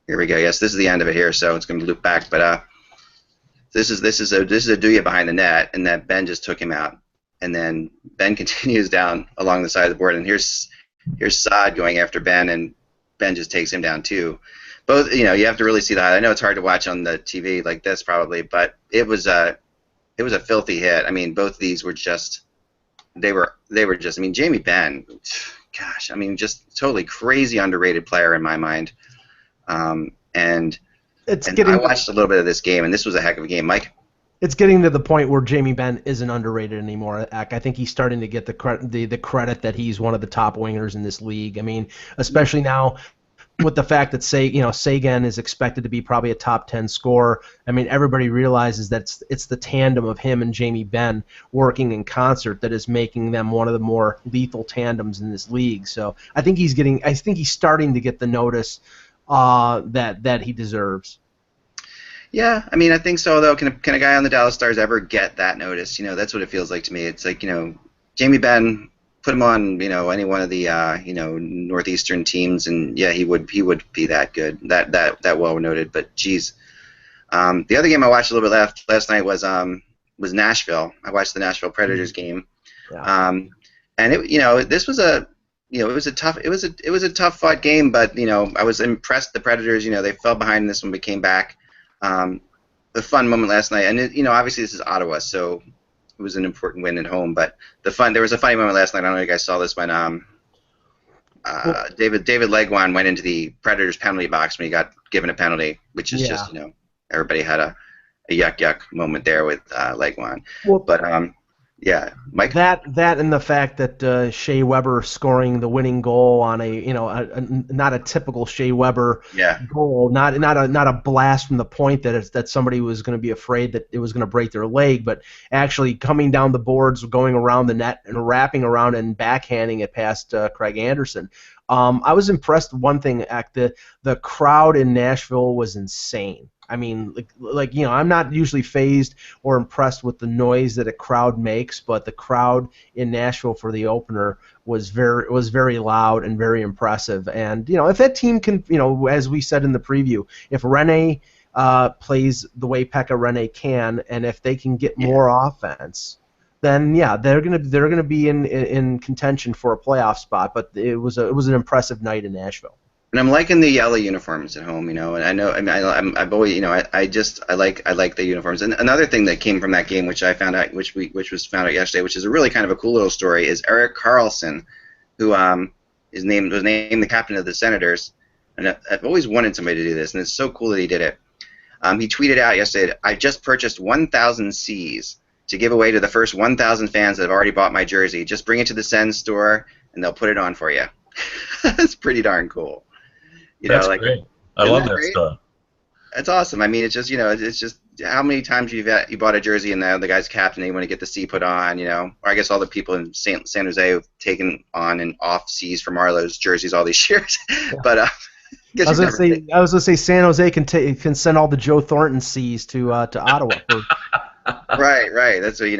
here we go. Yes, this is the end of it here. So it's going to loop back, but this is Oduya behind the net, and that Ben just took him out, and then Ben continues down along the side of the board, and here's here's Saad going after Ben, and Ben just takes him down too. Both, you have to really see that. I know it's hard to watch on the TV like this probably, but it was a filthy hit. I mean, both of these were just they were just. I mean, Jamie Benn, gosh, I mean, just totally crazy underrated player in my mind. And I watched a little bit of this game, and this was a heck of a game, Mike. It's getting to the point where Jamie Benn isn't underrated anymore. I think he's starting to get the credit that he's one of the top wingers in this league. I mean, especially now with the fact that Sagan is expected to be probably a top 10 scorer. I mean, everybody realizes that it's the tandem of him and Jamie Benn working in concert that is making them one of the more lethal tandems in this league. So I think he's starting to get the notice that he deserves. Yeah, I mean, I think so. Though, can a guy on the Dallas Stars ever get that notice? That's what it feels like to me. It's like Jamie Benn, put him on any one of the northeastern teams, and yeah, he would be that good, that well noted. But geez, the other game I watched a little bit last night was Nashville. I watched the Nashville Predators game, and this was a it was a tough fought game, but I was impressed. The Predators, they fell behind in this one, but came back. The fun moment last night, and obviously this is Ottawa, so it was an important win at home. But there was a funny moment last night. I don't know if you guys saw this when David Legwan went into the Predators penalty box when he got given a penalty, which is just everybody had a yuck moment there with Legwan. Well, but yeah, Mike. That and the fact that Shea Weber scoring the winning goal on not a typical Shea Weber goal, not a blast from the point that somebody was going to be afraid that it was going to break their leg, but actually coming down the boards, going around the net and wrapping around and backhanding it past Craig Anderson. I was impressed with one thing. The crowd in Nashville was insane. I mean, I'm not usually fazed or impressed with the noise that a crowd makes, but the crowd in Nashville for the opener was very loud and very impressive. And if that team can, as we said in the preview, if Rene plays the way Pekka Rene can, and if they can get more offense, then they're gonna be in contention for a playoff spot. But it was an impressive night in Nashville. And I'm liking the yellow uniforms at home, and I know, I mean, I've always, I like the uniforms. And another thing that came from that game, which I found out, which was found out yesterday, which is a really kind of a cool little story, is Erik Karlsson, who was named the captain of the Senators, and I've always wanted somebody to do this, and it's so cool that he did it. He tweeted out yesterday, "I just purchased 1,000 Cs to give away to the first 1,000 fans that have already bought my jersey. Just bring it to the Sens store, and they'll put it on for you." That's pretty darn cool. That's great. I love that stuff. That's awesome. I mean, it's just how many times you bought a jersey and the guy's captain and you want to get the C put on, or I guess all the people in San Jose have taken on and off C's from Marlowe's jerseys all these years. But I was gonna say San Jose can send all the Joe Thornton C's to Ottawa. Right. That's what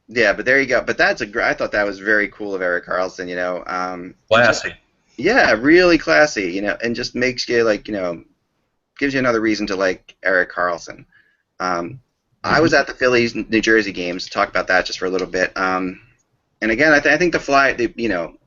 Yeah, but there you go. But I thought that was very cool of Erik Karlsson. Classy. Yeah, really classy, and just makes you gives you another reason to like Erik Karlsson. I was at the Phillies New Jersey games. Talk about that just for a little bit. And again, I think the Fly,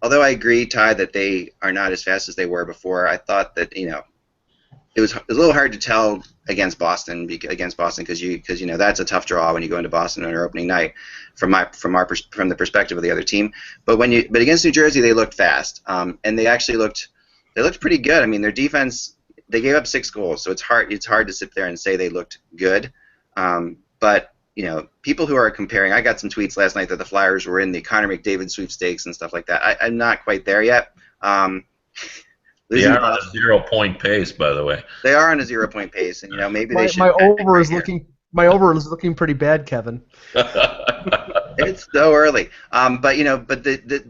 although I agree, Ty, that they are not as fast as they were before. I thought that it was a little hard to tell against Boston because that's a tough draw when you go into Boston on your opening night from the perspective of the other team. But against New Jersey they looked fast, and they actually looked pretty good. I mean, their defense, they gave up 6 goals, so it's hard to sit there and say they looked good. But people who are comparing, I got some tweets last night that the Flyers were in the Connor McDavid sweepstakes and stuff like that. I'm not quite there yet. They are on a 0-point pace, by the way. They are on a 0-point pace, and maybe they should. My over is looking pretty bad, Kevin. It's so early, but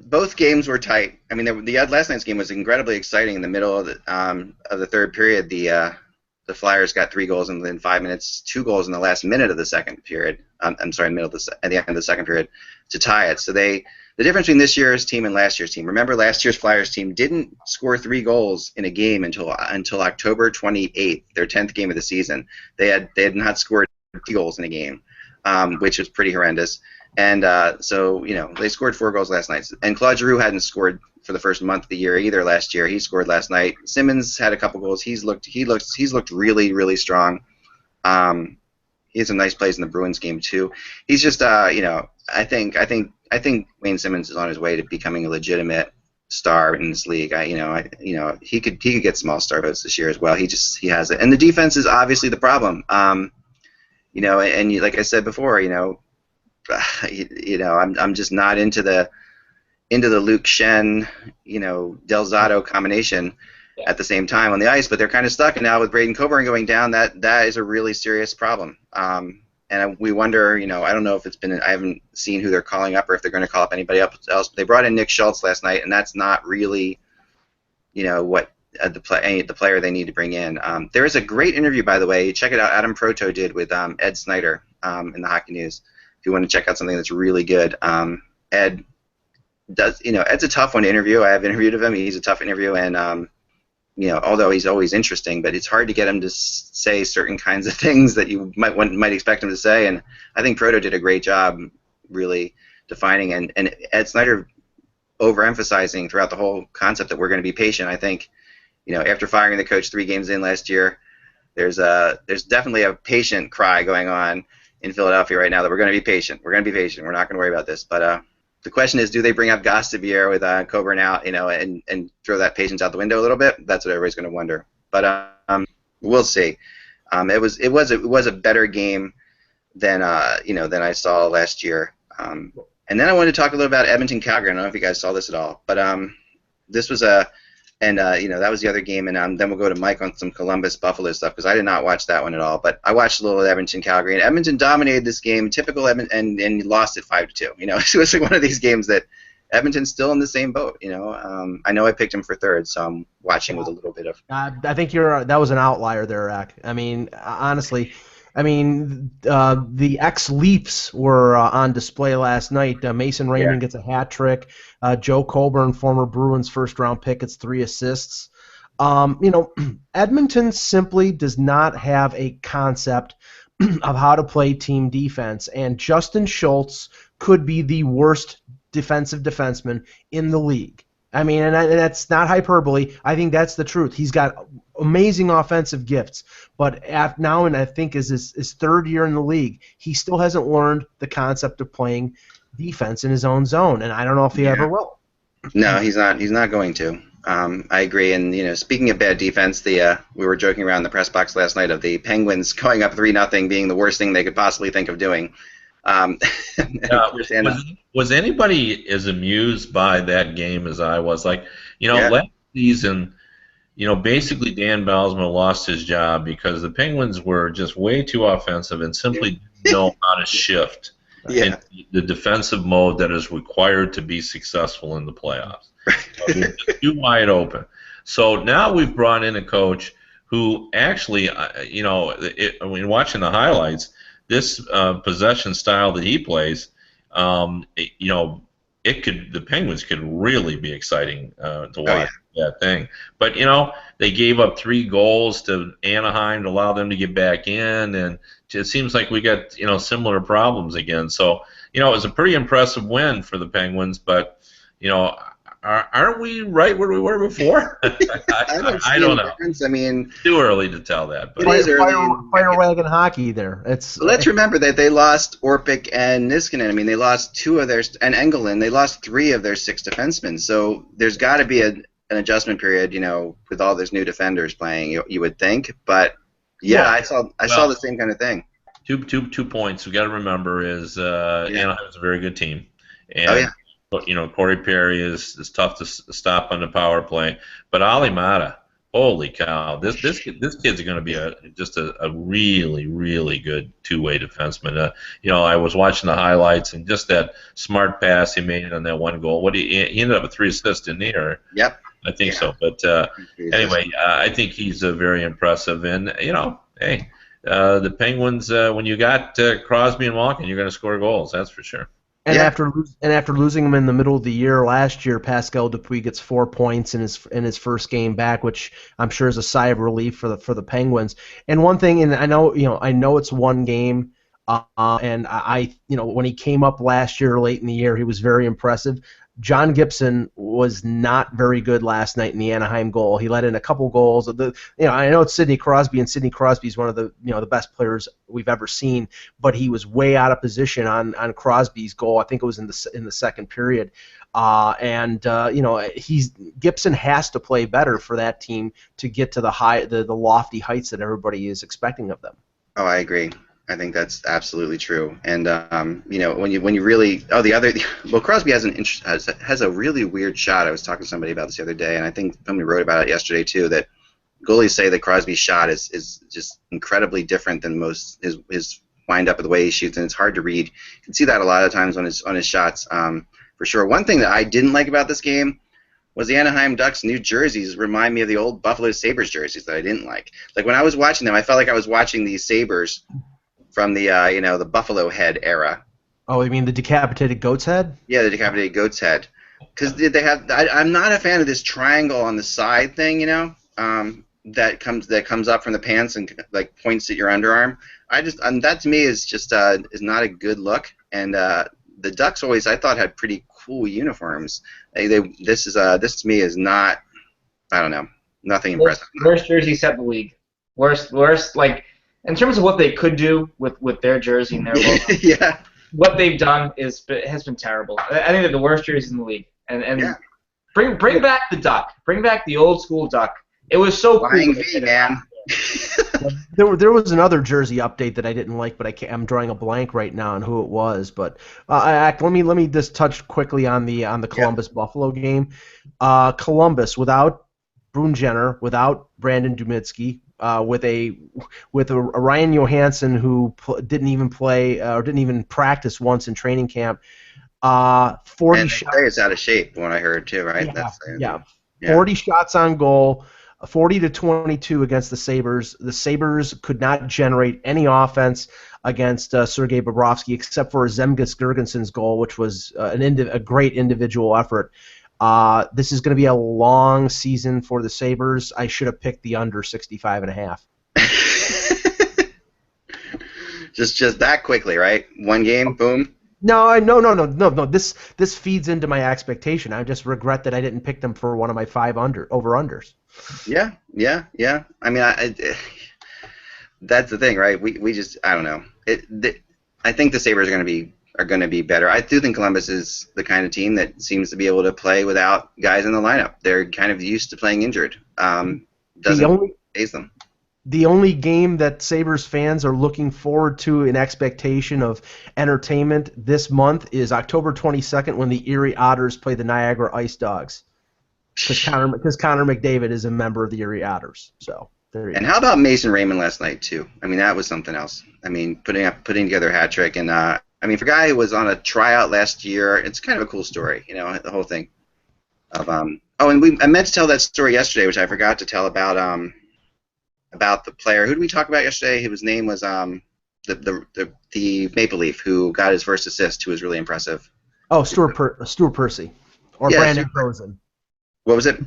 both games were tight. I mean, the last night's game was incredibly exciting. In the middle of the third period, the Flyers got 3 goals in within 5 minutes, 2 goals in the last minute of the second period. At the end of the second period to tie it. So the difference between this year's team and last year's team. Remember, last year's Flyers team didn't score 3 goals in a game until October 28th, their 10th game of the season. They had not scored 3 goals in a game, which was pretty horrendous. And so they scored 4 goals last night. And Claude Giroux hadn't scored for the first month of the year either last year. He scored last night. Simmons had a couple goals. He's looked really, really strong. He had some nice plays in the Bruins game too. He's just I think Wayne Simmons is on his way to becoming a legitimate star in this league. He could get small star votes this year as well. He has it. And the defense is obviously the problem. And like I said before, I'm just not into the Luke Shen, Del Zotto combination at the same time on the ice, but they're kind of stuck. And now with Braden Coburn going down, that is a really serious problem. And we wonder, I don't know if it's been, I haven't seen who they're calling up or if they're going to call up anybody else. But they brought in Nick Schultz last night, and that's not really, what the player they need to bring in. There is a great interview, by the way. Check it out. Adam Proto did with Ed Snyder in the Hockey News. If you want to check out something that's really good, Ed does. Ed's a tough one to interview. I have interviewed him. He's a tough interview, and although he's always interesting, but it's hard to get him to say certain kinds of things that you might expect him to say. And I think Proto did a great job, really defining and Ed Snyder overemphasizing throughout the whole concept that we're going to be patient. I think, after firing the coach 3 games in last year, there's definitely a patient cry going on in Philadelphia right now that we're going to be patient. We're going to be patient. We're not going to worry about this. But the question is, do they bring up Gastibier with Coburn out, and throw that patience out the window a little bit? That's what everybody's going to wonder. But we'll see. It was a better game than I saw last year. And then I wanted to talk a little about Edmonton Calgary. I don't know if you guys saw this at all, but this was that was the other game, and then we'll go to Mike on some Columbus Buffalo stuff because I did not watch that one at all. But I watched a little of Edmonton Calgary, and Edmonton dominated this game, typical Edmonton, and lost it 5-2. It was like one of these games that Edmonton's still in the same boat. I know I picked him for third, so I'm watching with a little bit of. I think that was an outlier there, Rack. Honestly. The ex-Leafs were on display last night. Mason Raymond gets a hat trick. Joe Colburn, former Bruins first-round pick, gets 3 assists. Edmonton simply does not have a concept of how to play team defense, and Justin Schultz could be the worst defensive defenseman in the league. And that's not hyperbole. I think that's the truth. He's got amazing offensive gifts, but now, and I think is his third year in the league, he still hasn't learned the concept of playing defense in his own zone, and I don't know if he ever will. No, he's not. He's not going to. I agree. And speaking of bad defense, we were joking around the press box last night of the Penguins going up 3-0 being the worst thing they could possibly think of doing. Was anybody as amused by that game as I was? Last season, basically Dan Belsman lost his job because the Penguins were just way too offensive and simply didn't know how to shift in the defensive mode that is required to be successful in the playoffs. They're too wide open. So now we've brought in a coach who actually, watching the highlights, this possession style that he plays, the Penguins could really be exciting to watch that thing. But they gave up 3 goals to Anaheim to allow them to get back in, and it seems like we got similar problems again. So it was a pretty impressive win for the Penguins, but aren't we right where we were before? I don't know. Too early to tell that. But fire wagon hockey there. Let's remember that they lost Orpik and Niskanen. They lost 2 of their, and Engelin. They lost 3 of their 6 defensemen. So there's got to be an adjustment period, with all those new defenders playing. You would think, but I saw the same kind of thing. Two points we got to remember is Anaheim's a very good team, and Corey Perry is tough to stop on the power play, but Ali Mata, holy cow, this kid's going to be just a really, really good two-way defenseman. I was watching the highlights and just that smart pass he made on that 1 goal. He ended up with 3 assists in there. Yep. I think so. But anyway, I think he's very impressive. And hey, the Penguins, when you got Crosby and Malkin, you're going to score goals. That's for sure. And after losing him in the middle of the year last year, Pascal Dupuis gets 4 points in his first game back, which I'm sure is a sigh of relief for the Penguins. And one thing, and I know it's one game, and when he came up last year late in the year, he was very impressive. John Gibson was not very good last night in the Anaheim goal. He let in a couple goals. I know it's Sidney Crosby, and Sidney Crosby is one of the the best players we've ever seen, but he was way out of position on Crosby's goal. I think it was in the second period. Gibson has to play better for that team to get to the lofty heights that everybody is expecting of them. Oh, I agree. I think that's absolutely true. And when you really Crosby has a really weird shot. I was talking to somebody about this the other day, and I think somebody wrote about it yesterday too. That goalies say that Crosby's shot is just incredibly different than most his wind up of the way he shoots, and it's hard to read. You can see that a lot of times on his shots. For sure. One thing that I didn't like about this game was the Anaheim Ducks' new jerseys remind me of the old Buffalo Sabres jerseys that I didn't like. Like when I was watching them, I felt like I was watching these Sabres from the the Buffalo head era. Oh, you mean the decapitated goat's head? Yeah, the decapitated goat's head. Because they have. I'm not a fan of this triangle on the side thing. That comes up from the pants and like points at your underarm. That to me is just is not a good look. And the Ducks always, I thought, had pretty cool uniforms. This to me is not, I don't know, nothing impressive. Worst jersey set in the league. Worst. Like in terms of what they could do with their jersey and their logo. Yeah. What they've done has been terrible. I think they're the worst jerseys in the league. And yeah. Bring back the Duck. Bring back the old school Duck. It was so Flying cool. V, man. There was another jersey update that I didn't like, but I'm drawing a blank right now on who it was. But let me just touch quickly on the Columbus Buffalo game. Columbus without Brune Jenner, without Brandon Duminsky, with a Ryan Johansson who didn't even play or didn't even practice once in training camp. 40 and shots. It's out of shape, when I heard too, right? Yeah. 40 shots on goal. 40-22 against the Sabres. The Sabres could not generate any offense against Sergei Bobrovsky except for Zemgus Girgenson's goal, which was a great individual effort. This is going to be a long season for the Sabres. I should have picked the under 65.5. just that quickly, right? One game, boom. No. This feeds into my expectation. I just regret that I didn't pick them for one of my 5 over-unders. Yeah. I mean, that's the thing, right? We just, I don't know. I think the Sabres are going to be better. I do think Columbus is the kind of team that seems to be able to play without guys in the lineup. They're kind of used to playing injured. Doesn't phase them. The only game that Sabres fans are looking forward to in expectation of entertainment this month is October 22nd when the Erie Otters play the Niagara Ice Dogs. Because Connor McDavid is a member of the Erie Otters. So there you go. And how about Mason Raymond last night too? I mean, that was something else. I mean, putting together a hat trick, and I mean, for a guy who was on a tryout last year, it's kind of a cool story, the whole thing. I meant to tell that story yesterday, which I forgot to tell about the player. Who did we talk about yesterday? His name was the Maple Leaf who got his first assist, who was really impressive. Oh, Stuart Percy or Brandon Cozen. What was it?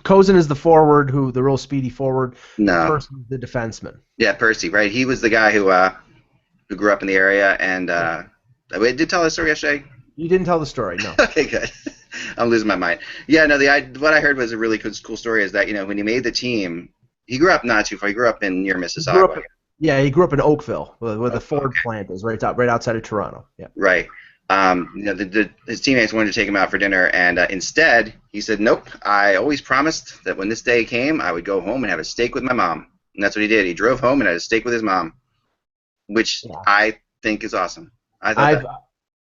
Cozen is the forward, the real speedy forward. No. Percy is the defenseman. Yeah, Percy, right? He was the guy who grew up in the area, and wait, did you tell the story yesterday? You didn't tell the story, no. Okay, good. I'm losing my mind. Yeah, no. What I heard was a really cool story. Is that when he made the team, he grew up not too far. He grew up near Mississauga. He grew up in Oakville, where the Ford plant is, right outside of Toronto. Yeah. Right. His teammates wanted to take him out for dinner, and instead he said, "Nope. I always promised that when this day came, I would go home and have a steak with my mom." And that's what he did. He drove home and had a steak with his mom, which I think is awesome.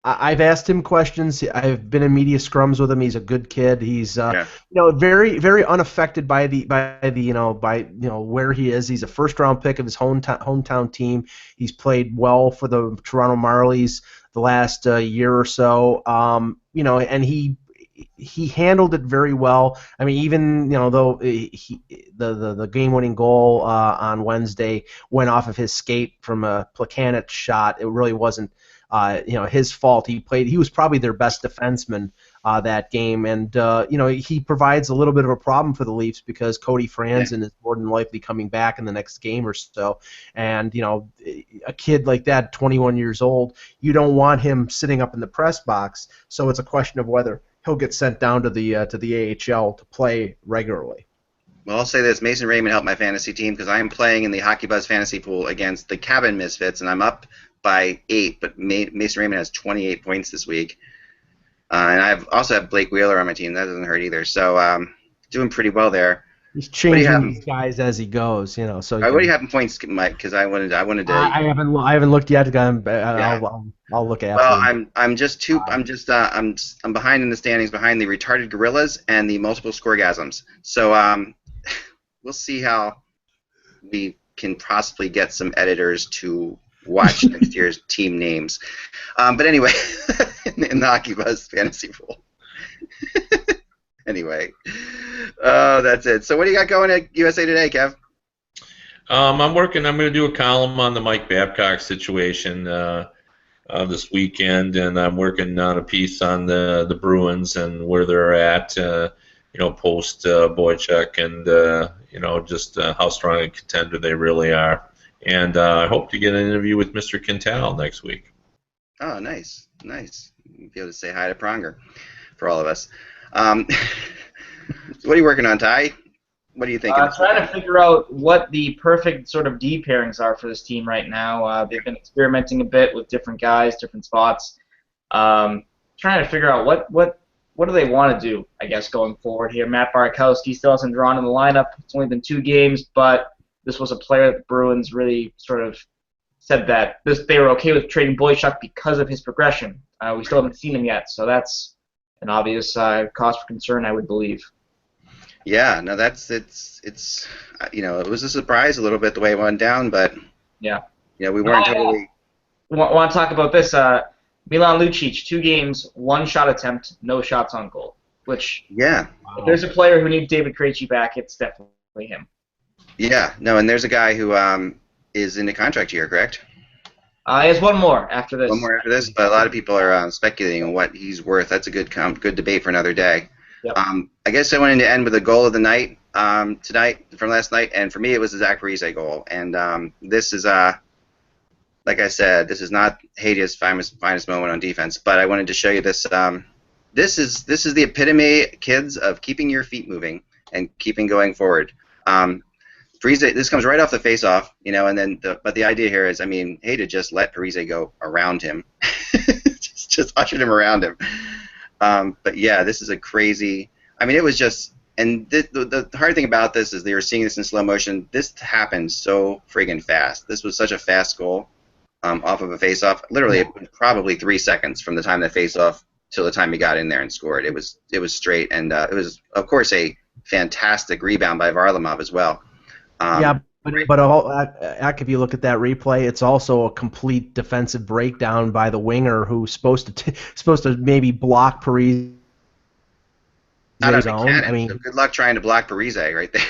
I've asked him questions. I've been in media scrums with him. He's a good kid. He's very very unaffected by where he is. He's a first round pick of his hometown team. He's played well for the Toronto Marlies the last year or so. And he handled it very well. I mean, even though the game-winning goal on Wednesday went off of his skate from a Plekanec shot, it really wasn't his fault. He was probably their best defenseman that game, and he provides a little bit of a problem for the Leafs because Cody Franzen is more than likely coming back in the next game or so, and a kid like that, 21 years old, you don't want him sitting up in the press box. So it's a question of whether he'll get sent down to the AHL to play regularly. Well, I'll say this: Mason Raymond helped my fantasy team because I am playing in the Hockey Buzz fantasy pool against the Cabin Misfits, and I'm up by 8. But Mason Raymond has 28 points this week, and I also have Blake Wheeler on my team. That doesn't hurt either. So doing pretty well there. He's changing these guys as he goes, you know. So what do you have in points, Mike? Because I wanted to. I haven't looked yet. I'll look after. Well, I'm behind in the standings, behind the retarded gorillas and the multiple scoregasms. So we'll see how we can possibly get some editors to watch next year's team names. But anyway, in the Hockey Buzz fantasy pool. Anyway, that's it. So what do you got going at USA Today, Kev? I'm going to do a column on the Mike Babcock situation this weekend, and I'm working on a piece on the Bruins and where they're at, post Boychuk, and just how strong a contender they really are. And I hope to get an interview with Mr. Quintal next week. Oh, nice. You'll be able to say hi to Pronger for all of us. What are you working on, Ty? What do you think? Trying to figure out what the perfect sort of D pairings are for this team right now. They've been experimenting a bit with different guys, different spots. Trying to figure out what do they want to do, I guess, going forward here. Matt Barakowski still hasn't drawn in the lineup. It's only been 2 games, but this was a player that the Bruins really sort of said that they were okay with trading Boychuk because of his progression. We still haven't seen him yet, so that's an obvious cause for concern, I would believe. Yeah, no, it was a surprise a little bit the way it went down, but we weren't totally. Want to talk about this? Milan Lucic, 2 games, 1 shot attempt, no shots on goal. Which if there's a player who needs David Krejci back, it's definitely him. Yeah, no, and there's a guy who is in the contract year, correct? He has 1 more after this. 1 more after this, but a lot of people are speculating on what he's worth. That's a good debate for another day. Yep. I guess I wanted to end with a goal of the night tonight from last night, and for me it was the Zach Parise goal. And this is, like I said, this is not Hadia's finest moment on defense, but I wanted to show you this. This is the epitome, kids, of keeping your feet moving and keeping going forward. Parise, this comes right off the face-off, and then but the idea here is, Hadia just let Parise go around him, just ushered him around him. But yeah, this is a crazy. It was just, and the hard thing about this is they were seeing this in slow motion. This happened so friggin' fast. This was such a fast goal off of a face-off. Literally, it was probably 3 seconds from the time that face-off till the time he got in there and scored. It was straight, and it was of course a fantastic rebound by Varlamov as well. But if you look at that replay, it's also a complete defensive breakdown by the winger who's supposed to maybe block Parise. So good luck trying to block Parise right there.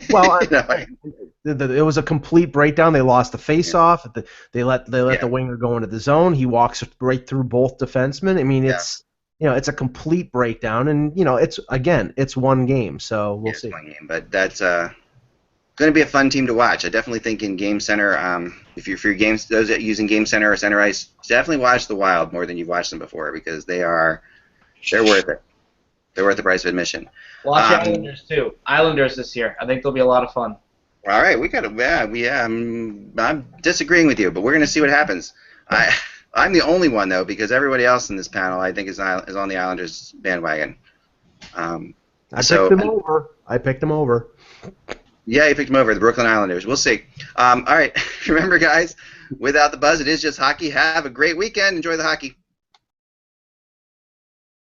Well, it was a complete breakdown. They lost the face-off. They let the winger go into the zone. He walks right through both defensemen. It's a complete breakdown, and it's 1 game, so we'll see. It's 1 game, but that's going to be a fun team to watch. I definitely think in Game Center, if you're for games, those that using Game Center or Center Ice, definitely watch the Wild more than you've watched them before, because they're worth it. They're worth the price of admission. Watch Islanders too. Islanders this year. I think they'll be a lot of fun. All right, we got to. I'm disagreeing with you, but we're going to see what happens. I'm the only one though, because everybody else in this panel I think is on the Islanders bandwagon. I picked them over. Yeah, you picked them over, the Brooklyn Islanders. We'll see. All right, remember guys, without the buzz, it is just hockey. Have a great weekend. Enjoy the hockey.